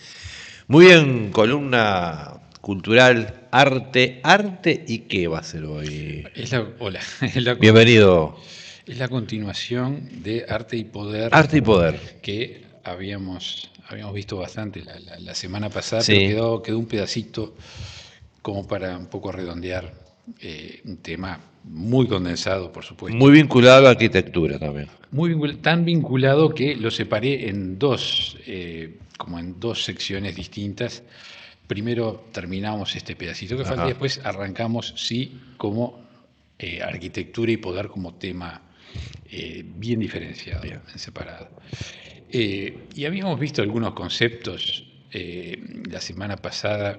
Muy bien, columna cultural, arte y qué va a ser hoy. Bienvenido. Es la continuación de Arte y Poder. Arte y Poder. Que habíamos visto bastante la semana pasada, sí. Pero quedó un pedacito como para un poco redondear un tema muy condensado, por supuesto. Muy vinculado a la arquitectura también. Tan vinculado que lo separé en dos secciones distintas. Primero terminamos este pedacito que falta y después arrancamos, como arquitectura y poder como tema bien diferenciado, bien separado. Y habíamos visto algunos conceptos la semana pasada,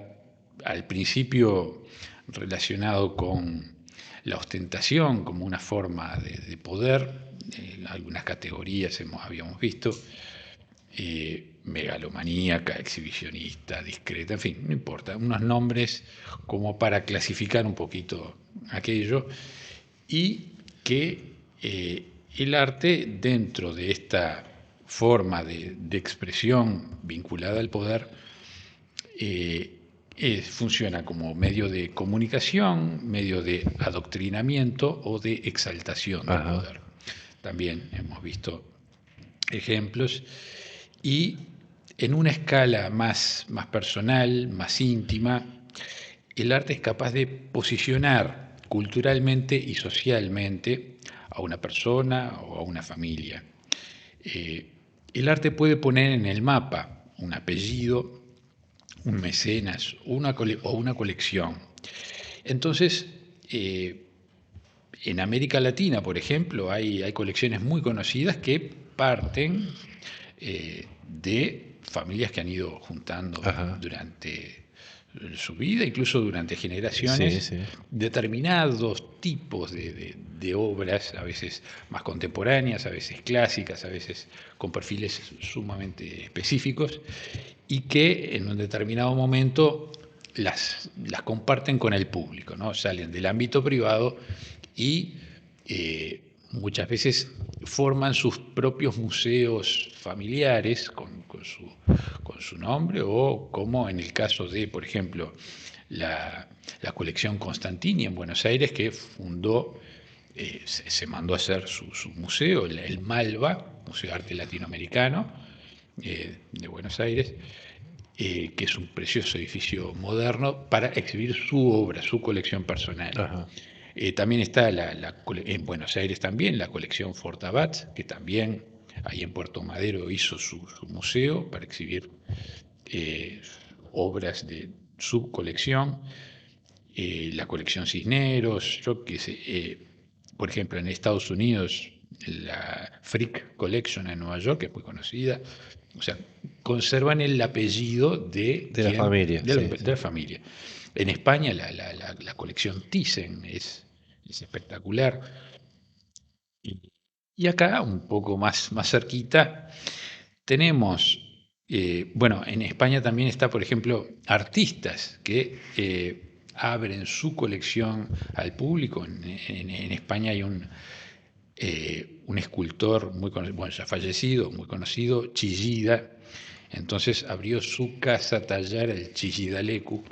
al principio relacionado con la ostentación como una forma de poder, algunas categorías habíamos visto, megalomaníaca, exhibicionista, discreta, en fin, no importa, unos nombres como para clasificar un poquito aquello, y que el arte, dentro de esta forma de expresión vinculada al poder, funciona como medio de comunicación, medio de adoctrinamiento o de exaltación del poder. También hemos visto ejemplos. Y en una escala más personal, más íntima, el arte es capaz de posicionar culturalmente y socialmente a una persona o a una familia. El arte puede poner en el mapa un apellido, un mecenas o una colección. Entonces, en América Latina, por ejemplo, hay colecciones muy conocidas que parten de familias que han ido juntando durante su vida, incluso durante generaciones, determinados tipos de obras, a veces más contemporáneas, a veces clásicas, a veces con perfiles sumamente específicos, y que en un determinado momento las comparten con el público, ¿no? Salen del ámbito privado y muchas veces forman sus propios museos familiares con su nombre, o como en el caso de, por ejemplo, la colección Constantini en Buenos Aires, que fundó, se mandó a hacer su museo, el Malva, Museo de Arte Latinoamericano de Buenos Aires, que es un precioso edificio moderno para exhibir su obra, su colección personal. También está en Buenos Aires también la colección Fortabat, que también ahí en Puerto Madero hizo su museo para exhibir obras de su colección. La colección Cisneros, por ejemplo, en Estados Unidos, la Frick Collection en Nueva York, que es muy conocida. O sea, conservan el apellido de la familia. De la familia. En España la colección Thyssen es espectacular. Y acá, un poco más cerquita, tenemos, en España también está, por ejemplo, artistas que abren su colección al público. En España hay un escultor muy conocido, ya fallecido, muy conocido, Chillida. Entonces abrió su casa a tallar el Chillidalecu.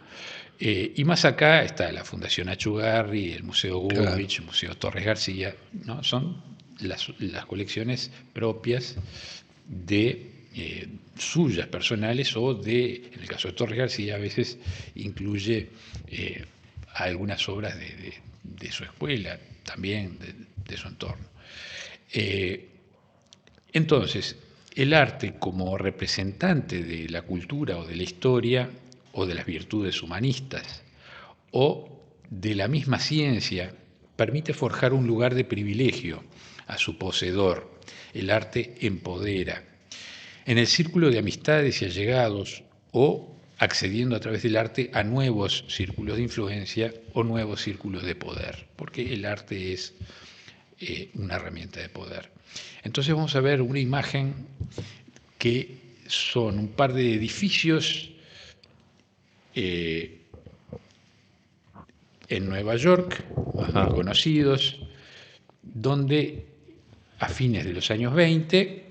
Y más acá está la Fundación Achugarri, el Museo Gurvich, el Museo Torres García, ¿no? Son las colecciones propias de suyas personales, o en el caso de Torres García, a veces incluye algunas obras de su escuela, también de su entorno. Entonces, el arte como representante de la cultura o de la historia o de las virtudes humanistas o de la misma ciencia permite forjar un lugar de privilegio a su poseedor. El arte empodera. En el círculo de amistades y allegados, o accediendo a través del arte a nuevos círculos de influencia o nuevos círculos de poder, porque el arte es una herramienta de poder. Entonces vamos a ver una imagen que son un par de edificios en Nueva York, muy conocidos, donde a fines de los años 20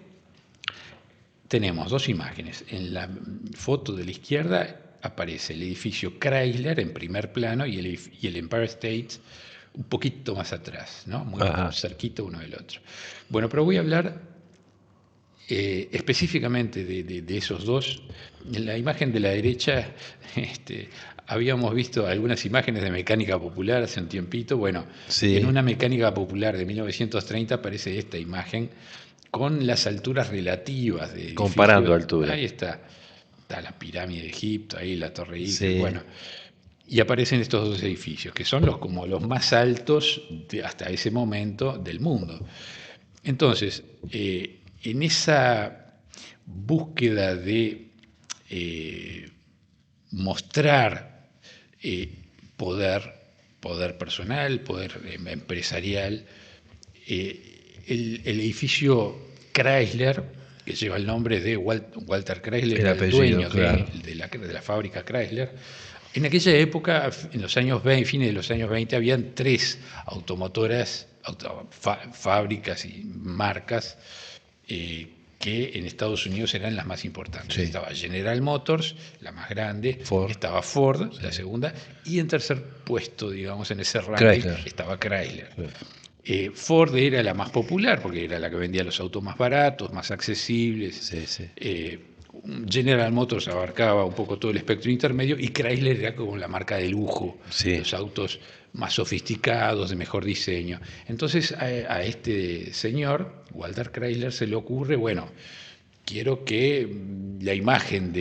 tenemos dos imágenes. En la foto de la izquierda aparece el edificio Chrysler en primer plano y el Empire State un poquito más atrás, ¿no? Muy cerquita uno del otro. Bueno, pero voy a hablar específicamente de esos dos. En la imagen de la derecha habíamos visto algunas imágenes de mecánica popular hace un tiempito. Bueno, en una mecánica popular de 1930 aparece esta imagen con las alturas relativas de comparando alturas. Ahí está la pirámide de Egipto, ahí la Torre Eiffel, bueno. Y aparecen estos dos edificios, que son como los más altos hasta ese momento del mundo. Entonces, en esa búsqueda de mostrar poder personal, poder empresarial, el edificio Chrysler, que lleva el nombre de Walter Chrysler, el dueño de la fábrica Chrysler. En aquella época, en los años 20, fines de los años 20, habían tres automotoras, fábricas y marcas que en Estados Unidos eran las más importantes. Estaba General Motors, la más grande, estaba Ford, la segunda, y en tercer puesto, digamos, en ese ranking estaba Chrysler. Ford era la más popular porque era la que vendía los autos más baratos, más accesibles. General Motors abarcaba un poco todo el espectro intermedio y Chrysler era como la marca de lujo, los autos más sofisticados, de mejor diseño. Entonces a este señor, Walter Chrysler, se le ocurre, bueno, quiero que la imagen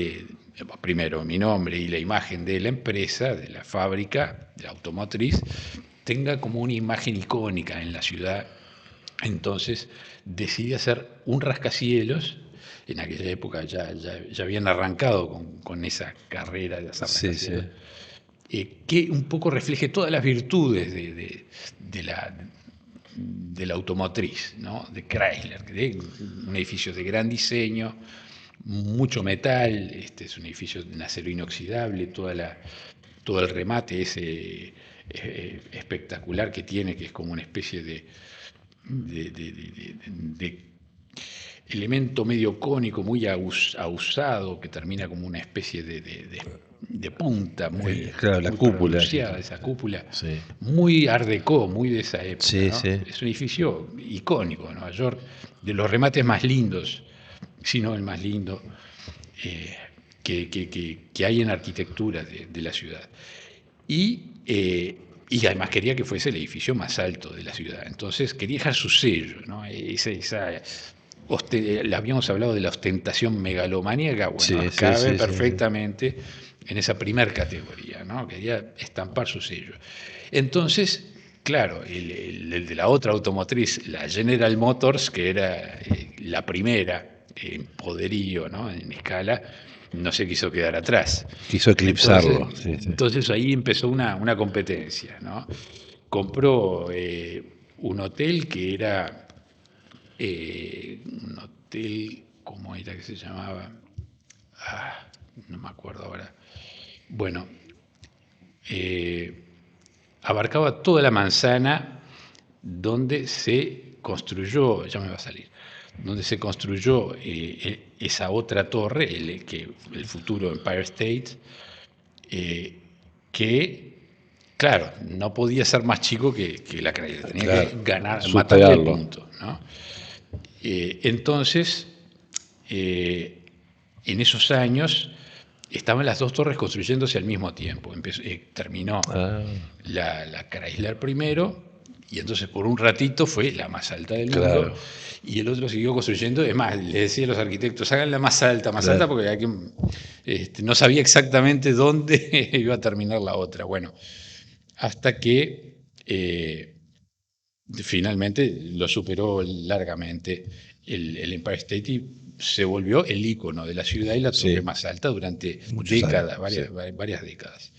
primero mi nombre y la imagen de la empresa, de la fábrica, de la automotriz, tenga como una imagen icónica en la ciudad. Entonces decide hacer un rascacielos. En aquella época ya habían arrancado con esa carrera de hacer rascacielos, que un poco refleje todas las virtudes de la automotriz, ¿no? De Chrysler, un edificio de gran diseño, mucho metal, es un edificio de acero inoxidable, todo el remate ese espectacular que tiene, que es como una especie de elemento medio cónico, muy ahusado, que termina como una especie de punta, muy la cúpula. Esa cúpula, muy art déco, muy de esa época. ¿No? Es un edificio icónico de Nueva York, de los remates más lindos, si no el más lindo, que hay en arquitectura de la ciudad. Y además quería que fuese el edificio más alto de la ciudad. Entonces quería dejar su sello, ¿no? Le habíamos hablado de la ostentación megalomaníaca, bueno, cabe perfectamente en esa primer categoría, ¿no? Quería estampar su sello. Entonces, claro, el de la otra automotriz, la General Motors, que era la primera en poderío, ¿no? En escala, no se quiso quedar atrás. Quiso eclipsarlo. Entonces ahí empezó una competencia, ¿no? Compró un hotel que era un hotel, ¿cómo era que se llamaba? No me acuerdo ahora. Bueno, abarcaba toda la manzana donde se construyó, ya me va a salir, donde se construyó esa otra torre, el futuro Empire State, que, claro, no podía ser más chico que la Chrysler, tenía que ganar, matarle el punto, ¿no? Entonces, en esos años estaban las dos torres construyéndose al mismo tiempo. Terminó la Chrysler primero, y entonces por un ratito fue la más alta del mundo, y el otro siguió construyendo. Es más, le decía a los arquitectos, háganla más alta, porque hay que, no sabía exactamente dónde iba a terminar la otra. Bueno, hasta que finalmente lo superó largamente el Empire State y se volvió el ícono de la ciudad y la torre más alta durante décadas, varias décadas.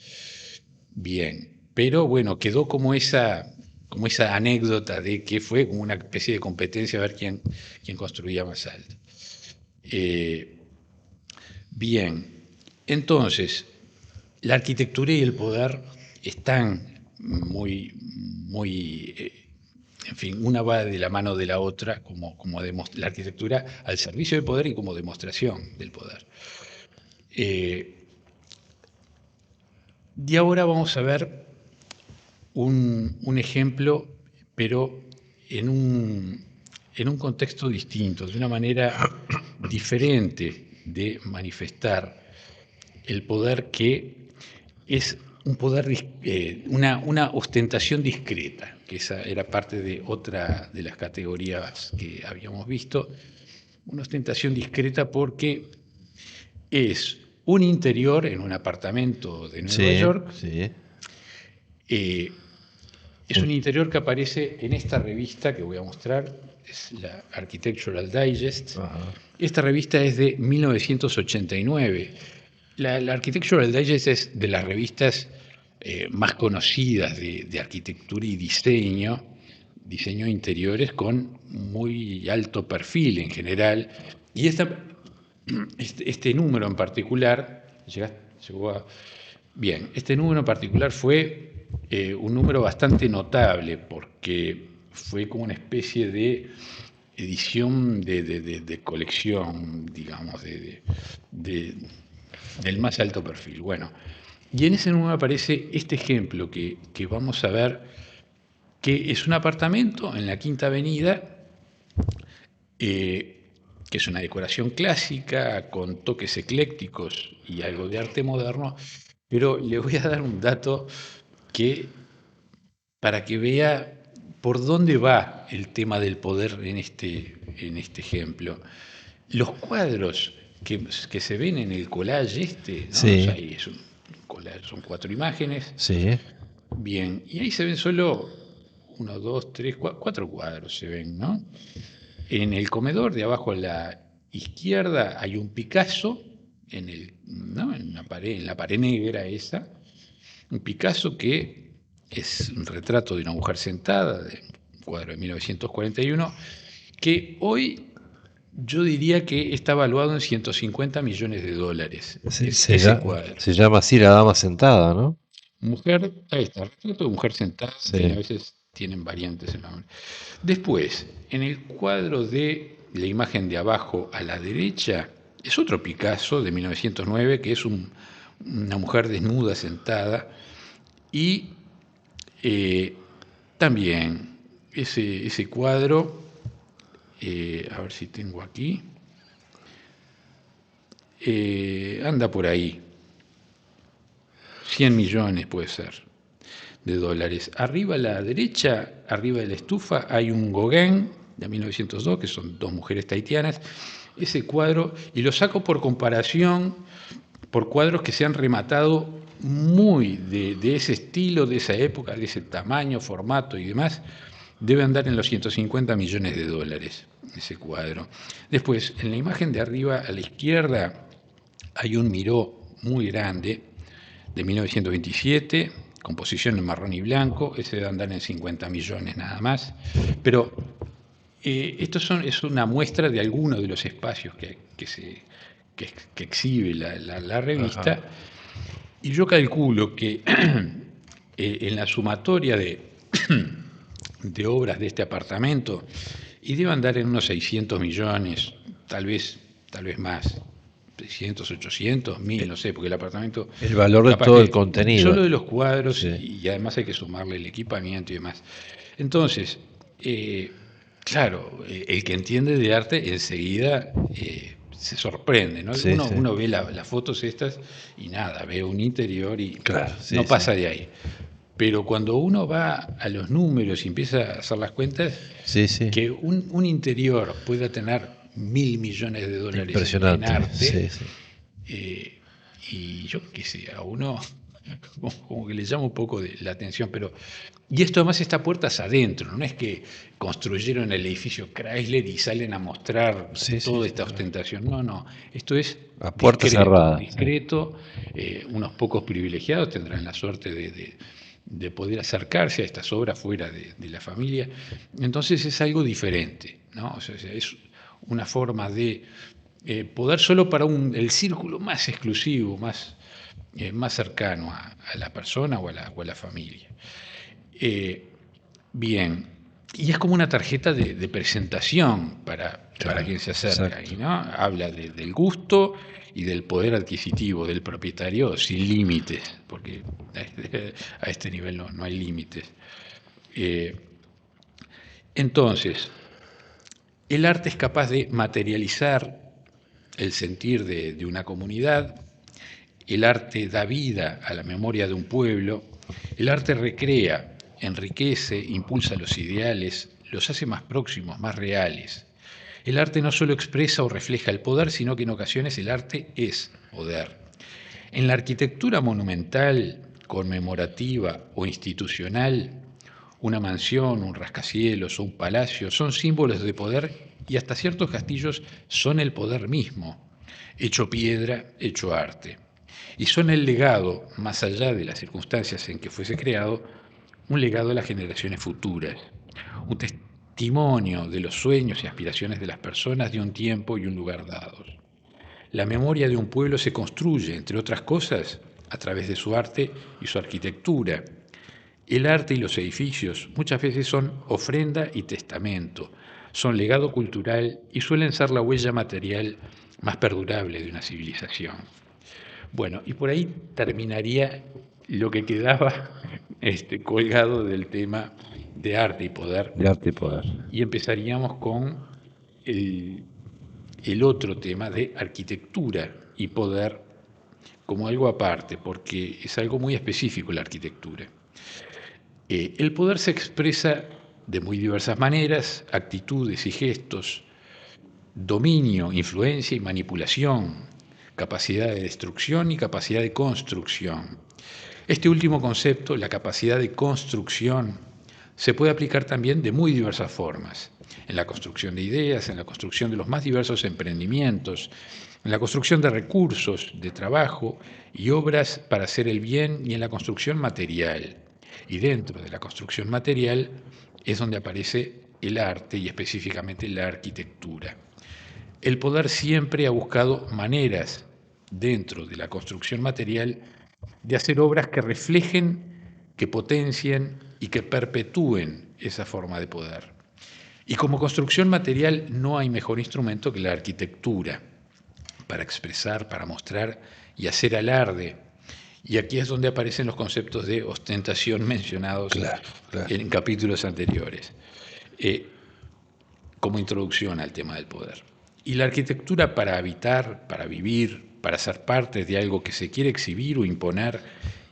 Bien, pero bueno, quedó como esa anécdota de que fue como una especie de competencia a ver quién construía más alto. Bien, entonces, la arquitectura y el poder están muy en fin, una va de la mano de la otra, como la arquitectura al servicio del poder y como demostración del poder. Y ahora vamos a ver un ejemplo, pero en un contexto distinto, de una manera diferente de manifestar el poder, que es un poder, una ostentación discreta, que esa era parte de otra de las categorías que habíamos visto. Una ostentación discreta porque es un interior en un apartamento de Nueva York. Es un interior que aparece en esta revista que voy a mostrar, es la Architectural Digest. Esta revista es de 1989. La Architectural Digest es de las revistas más conocidas de arquitectura y diseño interiores, con muy alto perfil en general. Y este número en particular, este número en particular fue un número bastante notable, porque fue como una especie de edición de colección, digamos, del más alto perfil. Bueno, y en ese número aparece este ejemplo que vamos a ver que es un apartamento en la Quinta Avenida, que es una decoración clásica, con toques eclécticos y algo de arte moderno, pero le voy a dar un dato para que vea por dónde va el tema del poder en este ejemplo. Los cuadros que se ven en el collage ¿no? Sí. O sea, es un collage, son 4 imágenes. Sí. Bien, y ahí se ven solo 1, 2, 3, 4 cuadros se ven, ¿no? En el comedor de abajo a la izquierda hay un Picasso en la pared negra esa, un Picasso que es un retrato de una mujer sentada, de un cuadro de 1941, que hoy yo diría que está valuado en $150 millones. Se llama así La dama sentada, ¿no? Mujer, ahí está, retrato de mujer sentada, Sí. a veces tienen variantes el nombre. Después, en el cuadro de la imagen de abajo a la derecha, es otro Picasso de 1909, que es una mujer desnuda sentada, y también ese cuadro, a ver si tengo aquí, anda por ahí, 100 millones puede ser de dólares. Arriba a la derecha, arriba de la estufa, hay un Gauguin de 1902, que son 2 mujeres tahitianas. Ese cuadro, y lo saco por comparación, por cuadros que se han rematado muy de ese estilo, de esa época, de ese tamaño, formato y demás, debe andar en los 150 millones de dólares ese cuadro. Después, en la imagen de arriba a la izquierda, hay un Miró muy grande, de 1927, composición en marrón y blanco, ese debe andar en 50 millones nada más, pero esto es una muestra de algunos de los espacios que exhibe la revista. Ajá. Y yo calculo que en la sumatoria de obras de este apartamento, y debe andar en unos 600 millones, tal vez más, 600, 800, 1000, no sé, porque el apartamento... El valor de todo el contenido. Solo de los cuadros, sí. Y además hay que sumarle el equipamiento y demás. Entonces, claro, el que entiende de arte enseguida se sorprende, ¿no? Sí, uno ve las fotos estas y nada, ve un interior y claro, no pasa de ahí. Pero cuando uno va a los números y empieza a hacer las cuentas, que un interior pueda tener 1.000 millones de dólares en arte, y yo qué sé, a uno como que le llama un poco de la atención, pero y esto además está puertas adentro, no es que construyeron el edificio Chrysler y salen a mostrar toda esta ostentación, no, esto es a puerta cerrada, discreto, unos pocos privilegiados tendrán la suerte de poder acercarse a estas obras fuera de la familia, entonces es algo diferente, ¿no? O sea, es una forma de poder solo para el círculo más exclusivo, más cercano a la persona o a la familia. Bien, y es como una tarjeta de presentación para quien se acerca ahí, ¿no? Habla del gusto y del poder adquisitivo del propietario sin límites, porque a este nivel no hay límites. Entonces, el arte es capaz de materializar el sentir de una comunidad, el arte da vida a la memoria de un pueblo, el arte recrea, enriquece, impulsa los ideales, los hace más próximos, más reales. El arte no solo expresa o refleja el poder, sino que en ocasiones el arte es poder. En la arquitectura monumental, conmemorativa o institucional, una mansión, un rascacielos o un palacio son símbolos de poder y hasta ciertos castillos son el poder mismo, hecho piedra, hecho arte. Y son el legado, más allá de las circunstancias en que fuese creado, un legado a las generaciones futuras, un testimonio de los sueños y aspiraciones de las personas de un tiempo y un lugar dados. La memoria de un pueblo se construye, entre otras cosas, a través de su arte y su arquitectura. El arte y los edificios muchas veces son ofrenda y testamento, son legado cultural y suelen ser la huella material más perdurable de una civilización. Bueno, y por ahí terminaría lo que quedaba colgado del tema de arte y poder. De arte y poder. Y empezaríamos con el otro tema de arquitectura y poder como algo aparte, porque es algo muy específico la arquitectura. El poder se expresa de muy diversas maneras, actitudes y gestos, dominio, influencia y manipulación, capacidad de destrucción y capacidad de construcción. Este último concepto, la capacidad de construcción, se puede aplicar también de muy diversas formas, en la construcción de ideas, en la construcción de los más diversos emprendimientos, en la construcción de recursos, de trabajo y obras para hacer el bien y en la construcción material. Y dentro de la construcción material es donde aparece el arte y específicamente la arquitectura. El poder siempre ha buscado maneras dentro de la construcción material de hacer obras que reflejen, que potencien y que perpetúen esa forma de poder. Y como construcción material no hay mejor instrumento que la arquitectura para expresar, para mostrar y hacer alarde. Y aquí es donde aparecen los conceptos de ostentación mencionados en capítulos anteriores, como introducción al tema del poder. Y la arquitectura para habitar, para vivir, para ser parte de algo que se quiere exhibir o imponer,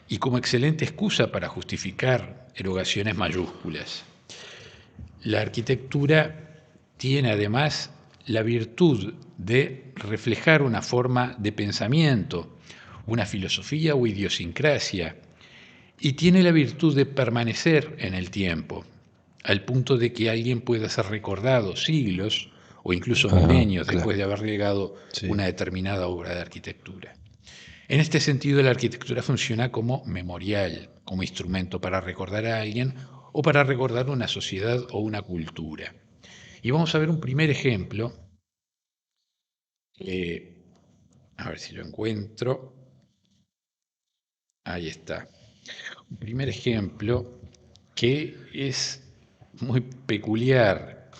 y como excelente excusa para justificar erogaciones mayúsculas. La arquitectura tiene además la virtud de reflejar una forma de pensamiento, una filosofía o idiosincrasia, y tiene la virtud de permanecer en el tiempo, al punto de que alguien pueda ser recordado siglos o incluso milenios después de haber legado una determinada obra de arquitectura. En este sentido, la arquitectura funciona como memorial, como instrumento para recordar a alguien o para recordar una sociedad o una cultura. Y vamos a ver un primer ejemplo, a ver si lo encuentro. Ahí está. Un primer ejemplo que es muy peculiar,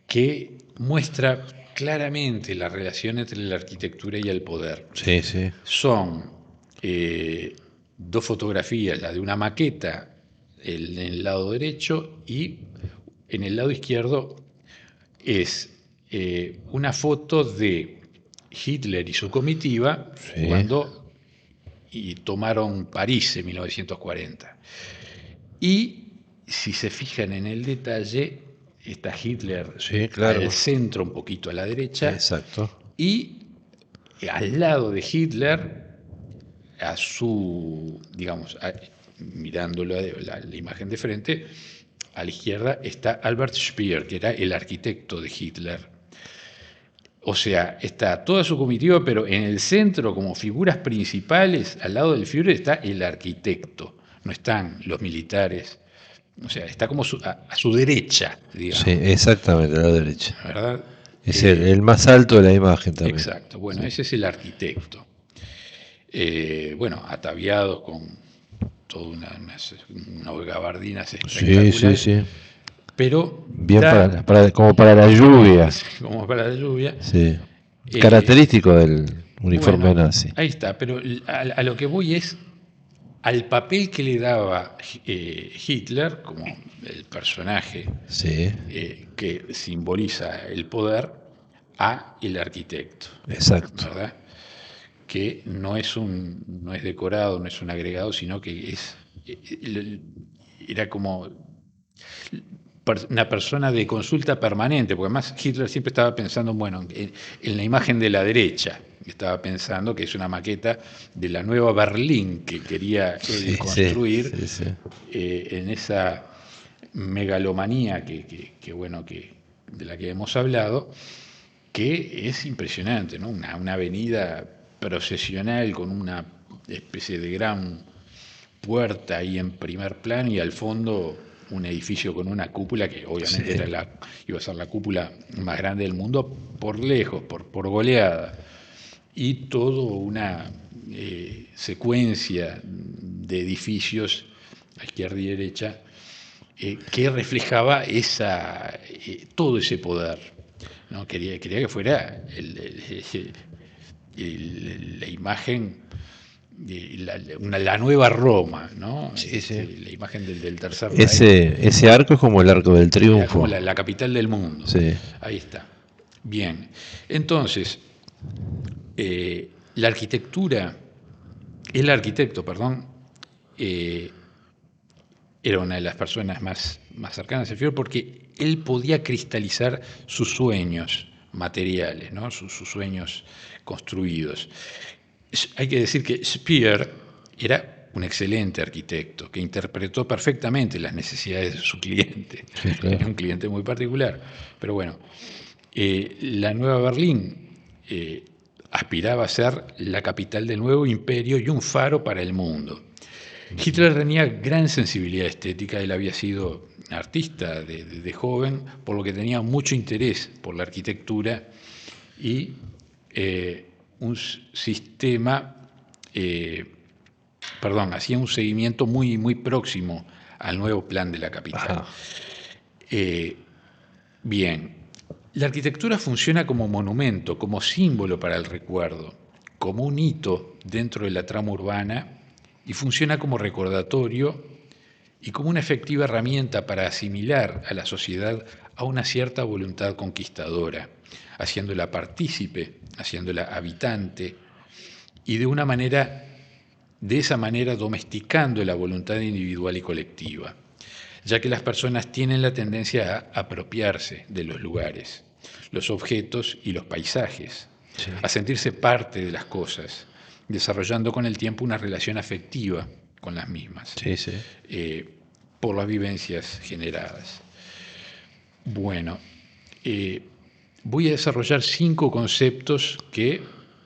que muestra claramente la relación entre la arquitectura y el poder. Sí, sí. Son dos fotografías, la de una maqueta en el lado derecho y en el lado izquierdo es una foto de Hitler y su comitiva cuando tomaron París en 1940. Y si se fijan en el detalle, está Hitler al centro, un poquito a la derecha. Exacto. Y al lado de Hitler, a su, digamos, mirándolo la imagen de frente, a la izquierda está Albert Speer, que era el arquitecto de Hitler. O sea, está toda su comitiva, pero en el centro, como figuras principales, al lado del Führer, está el arquitecto. No están los militares. O sea, está como a su derecha, digamos. Sí, exactamente, a la derecha. ¿Verdad? Es el más alto de la imagen también. Exacto. Bueno, ese es el arquitecto. Bueno, ataviado con toda una gabardina espectacular. Sí. Pero bien como para la lluvia. Como para la lluvia. Sí. Característico del uniforme nazi. Ahí está, pero a lo que voy es al papel que le daba Hitler como el personaje que simboliza el poder a el arquitecto. Exacto. ¿Verdad? Que no es decorado, no es un agregado, sino que era como una persona de consulta permanente, porque además Hitler siempre estaba pensando, en la imagen de la derecha, estaba pensando que es una maqueta de la nueva Berlín que quería construir en esa megalomanía que de la que hemos hablado, que es impresionante, ¿no? Una avenida procesional con una especie de gran puerta ahí en primer plano y al fondo un edificio con una cúpula que obviamente iba a ser la cúpula más grande del mundo por lejos, por goleada, y toda una secuencia de edificios a izquierda y derecha que reflejaba todo ese poder, ¿no? Quería que fuera la imagen la nueva Roma, ¿no? Sí, sí. La imagen del tercer ese arco es como el arco del triunfo. Como la capital del mundo. Sí. Ahí está. Bien. Entonces, el arquitecto, era una de las personas más cercanas al Führer porque él podía cristalizar sus sueños materiales, ¿no? sus sueños construidos. Hay que decir que Speer era un excelente arquitecto que interpretó perfectamente las necesidades de su cliente. Sí, claro. Era un cliente muy particular. Pero bueno, la Nueva Berlín aspiraba a ser la capital del nuevo imperio y un faro para el mundo. Hitler tenía gran sensibilidad estética, él había sido artista de joven, por lo que tenía mucho interés por la arquitectura y un sistema, hacía un seguimiento muy, muy próximo al nuevo plan de la capital. Bien, la arquitectura funciona como monumento, como símbolo para el recuerdo, como un hito dentro de la trama urbana y funciona como recordatorio y como una efectiva herramienta para asimilar a la sociedad a una cierta voluntad conquistadora, haciéndola partícipe, haciéndola habitante y de esa manera domesticando la voluntad individual y colectiva, ya que las personas tienen la tendencia a apropiarse de los lugares, los objetos y los paisajes, sí, a sentirse parte de las cosas, desarrollando con el tiempo una relación afectiva con las mismas, sí, sí. Por las vivencias generadas. Bueno, voy a desarrollar 5 conceptos que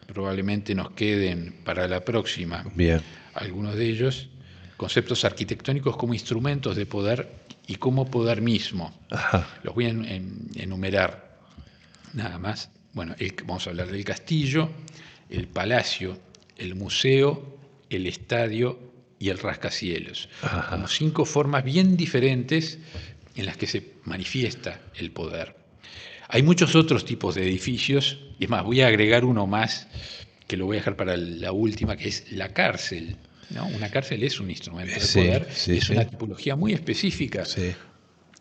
probablemente nos queden para la próxima. Bien. Algunos de ellos, conceptos arquitectónicos como instrumentos de poder y como poder mismo. Ajá. Los voy a enumerar nada más. Bueno, vamos a hablar del castillo, el palacio, el museo, el estadio y el rascacielos. Ajá. Como 5 formas bien diferentes en las que se manifiesta el poder. Hay muchos otros tipos de edificios, y es más, voy a agregar uno más, que lo voy a dejar para la última, que es la cárcel, ¿no? Una cárcel es un instrumento de poder, sí, es una tipología muy específica, sí,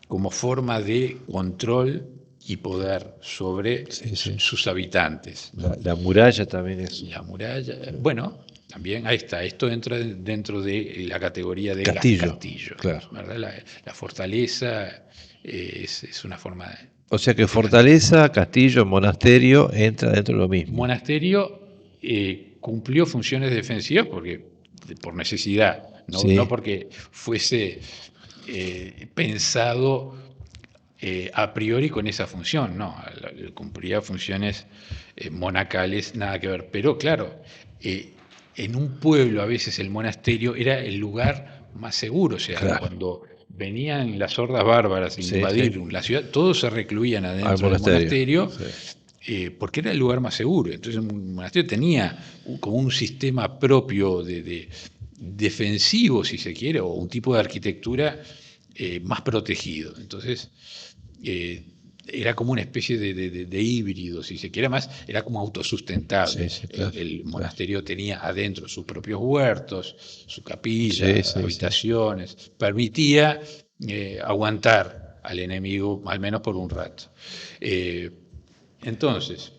como forma de control y poder sobre sus habitantes. La muralla también es. La muralla, bueno, también ahí está, esto entra dentro de la categoría de castillo, claro. La fortaleza es una forma de... O sea que fortaleza, castillo, monasterio entra dentro de lo mismo. Monasterio cumplió funciones defensivas por necesidad, no, sí, no porque fuese pensado a priori con esa función, no, cumplía funciones monacales, nada que ver. Pero claro, en un pueblo a veces el monasterio era el lugar más seguro, o sea, claro, cuando venían las hordas bárbaras a invadir la ciudad, todos se recluían adentro del monasterio, sí, porque era el lugar más seguro. Entonces un monasterio tenía como un sistema propio de defensivo, si se quiere, o un tipo de arquitectura más protegido. Entonces era como una especie de híbrido, si se quiere, más era como autosustentable. Sí, claro. El monasterio tenía adentro sus propios huertos, su capilla, habitaciones, permitía aguantar al enemigo al menos por un rato. Entonces,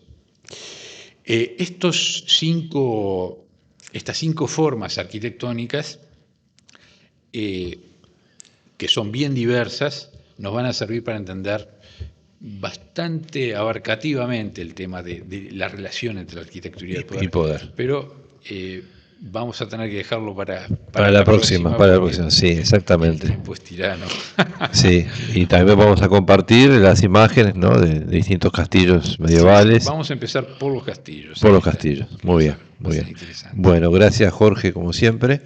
estas 5 formas arquitectónicas, que son bien diversas, nos van a servir para entender bastante abarcativamente el tema de la relación entre la arquitectura y el poder. Pero vamos a tener que dejarlo para la próxima. Para la próxima, sí, exactamente. El tiempo es tirano. Sí, y también vamos a compartir las imágenes, ¿no?, de distintos castillos medievales. Sí, vamos a empezar por los castillos. Por los castillos, muy bien, muy bien. Bueno, gracias Jorge, como siempre.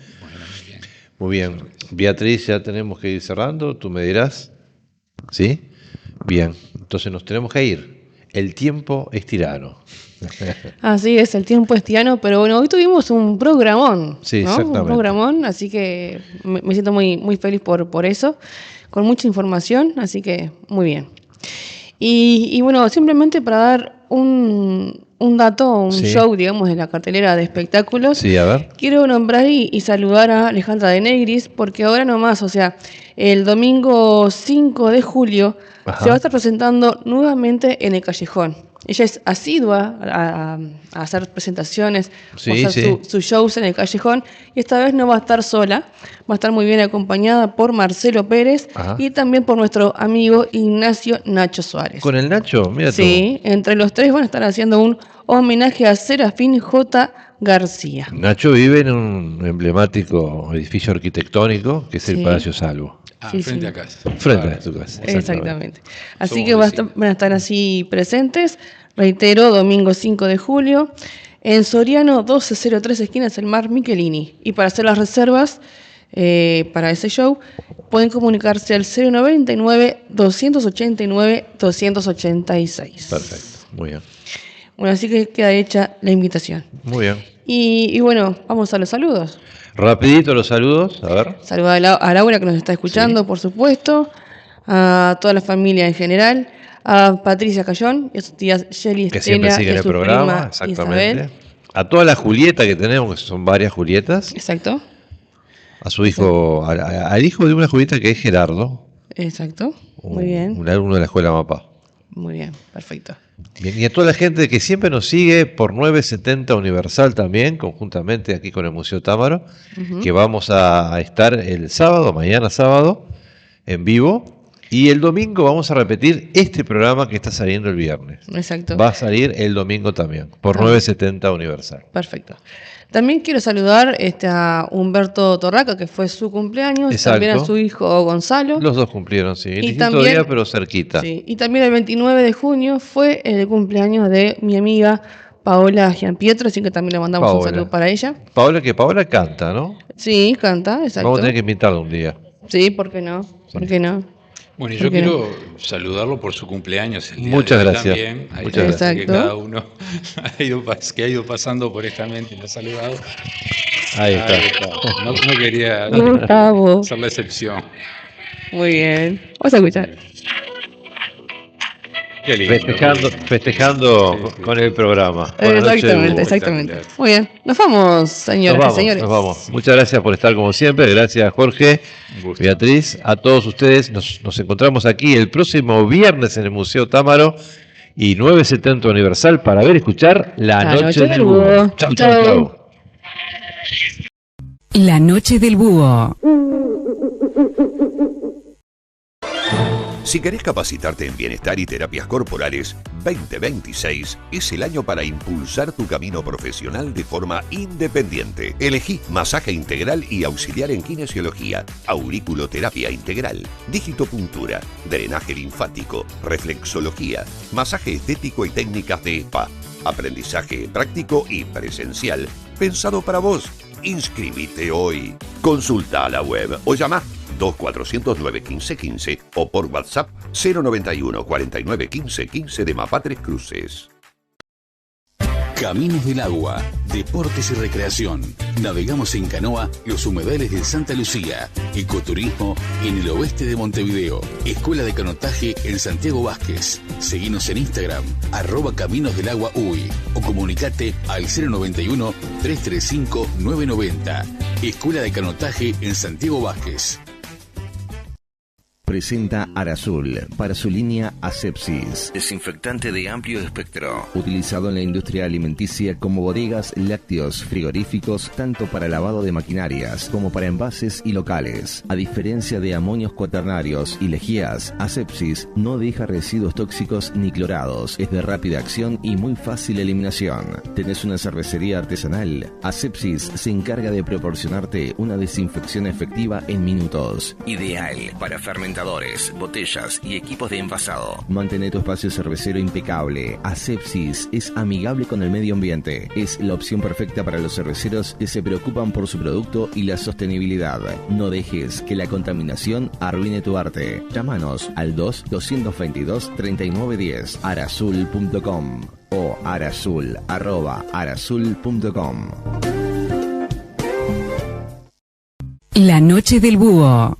Muy bien. Beatriz, ya tenemos que ir cerrando, tú me dirás. ¿Sí? Bien, entonces nos tenemos que ir. El tiempo es tirano. Así es, el tiempo es tirano, pero bueno, hoy tuvimos un programón, sí, ¿no? Exactamente. Un programón, así que me siento muy, muy feliz por eso, con mucha información, así que muy bien. Y bueno, simplemente para dar un dato, un show, digamos, de la cartelera de espectáculos. Sí, a ver. Quiero nombrar y saludar a Alejandra de Negris, porque ahora nomás, o sea, el domingo 5 de julio se va a estar presentando nuevamente en el Callejón. Ella es asidua a hacer presentaciones, a hacer sus shows en el Callejón, y esta vez no va a estar sola, va a estar muy bien acompañada por Marcelo Pérez y también por nuestro amigo Ignacio Nacho Suárez. ¿Con el Nacho? Mira tú. Sí, entre los tres van a estar haciendo un homenaje a Serafín J. García. Nacho vive en un emblemático edificio arquitectónico que es el Palacio Salvo. Frente a casa. Frente a tu casa. Exactamente. Así que van a estar así presentes. Reitero, domingo 5 de julio, en Soriano 1203, esquinas El Mar Michelini. Y para hacer las reservas para ese show, pueden comunicarse al 099-289-286. Perfecto, muy bien. Bueno, así que queda hecha la invitación. Muy bien. Y bueno, vamos a los saludos. Rapidito los saludos, a ver. Saludos a Laura que nos está escuchando, por supuesto, a toda la familia en general, a Patricia Cayón y a sus tías Shelly, que Estela, siempre siguen el programa, exactamente. Isabel. A toda la Julieta que tenemos, que son varias Julietas. Exacto. A su hijo, al hijo de una Julieta que es Gerardo. Exacto, muy bien. Un alumno de la escuela Mapá. Muy bien, perfecto. Bien, y a toda la gente que siempre nos sigue por 970 Universal también, conjuntamente aquí con el Museo Támaro, que vamos a estar el sábado, mañana sábado, en vivo, y el domingo vamos a repetir este programa que está saliendo el viernes. Exacto. Va a salir el domingo también, por 970 Universal. Perfecto. También quiero saludar a Humberto Torraca, que fue su cumpleaños, Exacto. También a su hijo Gonzalo. Los dos cumplieron, sí. En distinto también, día, pero cerquita. Sí. Y también el 29 de junio fue el cumpleaños de mi amiga Paola Gianpietro, así que también le mandamos un saludo para ella. Paola canta, ¿no? Sí, canta, exacto. Vamos a tener que invitarla un día. Sí, ¿por qué no? ¿Por qué no? Bueno, yo quiero saludarlo por su cumpleaños el día Muchas de hoy gracias. También. Muchas gracias. Que cada uno que ha ido pasando por esta mente y lo ha saludado. Ahí está. No quería hacer la excepción. Muy bien. Vamos a escuchar. Qué lindo, festejando con el programa. Exactamente. Muy bien. Nos vamos, señoras y señores. Nos vamos. Muchas gracias por estar como siempre. Gracias, Jorge, Beatriz. A todos ustedes. Nos encontramos aquí el próximo viernes en el Museo Támaro y 970 Universal para ver y escuchar La Noche del Búho. Chau. La Noche del Búho. Si querés capacitarte en bienestar y terapias corporales, 2026 es el año para impulsar tu camino profesional de forma independiente. Elegí masaje integral y auxiliar en kinesiología, auriculoterapia integral, digitopuntura, drenaje linfático, reflexología, masaje estético y técnicas de spa, aprendizaje práctico y presencial, pensado para vos. Inscríbete hoy. Consulta a la web o llama 2409-1515 o por WhatsApp 091 49 15 15 de Mapá Tres Cruces. Caminos del Agua, deportes y recreación. Navegamos en canoa los humedales de Santa Lucía. Ecoturismo en el oeste de Montevideo. Escuela de canotaje en Santiago Vázquez. Seguinos en Instagram, @CaminosDelAguaUy o comunicate al 091-335-990. Escuela de canotaje en Santiago Vázquez. Presenta Arasul para su línea Asepsis. Desinfectante de amplio espectro. Utilizado en la industria alimenticia como bodegas, lácteos, frigoríficos, tanto para lavado de maquinarias como para envases y locales. A diferencia de amonios cuaternarios y lejías, Asepsis no deja residuos tóxicos ni clorados. Es de rápida acción y muy fácil eliminación. ¿Tenés una cervecería artesanal? Asepsis se encarga de proporcionarte una desinfección efectiva en minutos. Ideal para fermentar, botellas y equipos de envasado. Mantén tu espacio cervecero impecable. Asepsis es amigable con el medio ambiente. Es la opción perfecta para los cerveceros que se preocupan por su producto y la sostenibilidad. No dejes que la contaminación arruine tu arte. Llámanos al 2-222-3910 arasul.com o arasul@arasul.com. La Noche del Búho.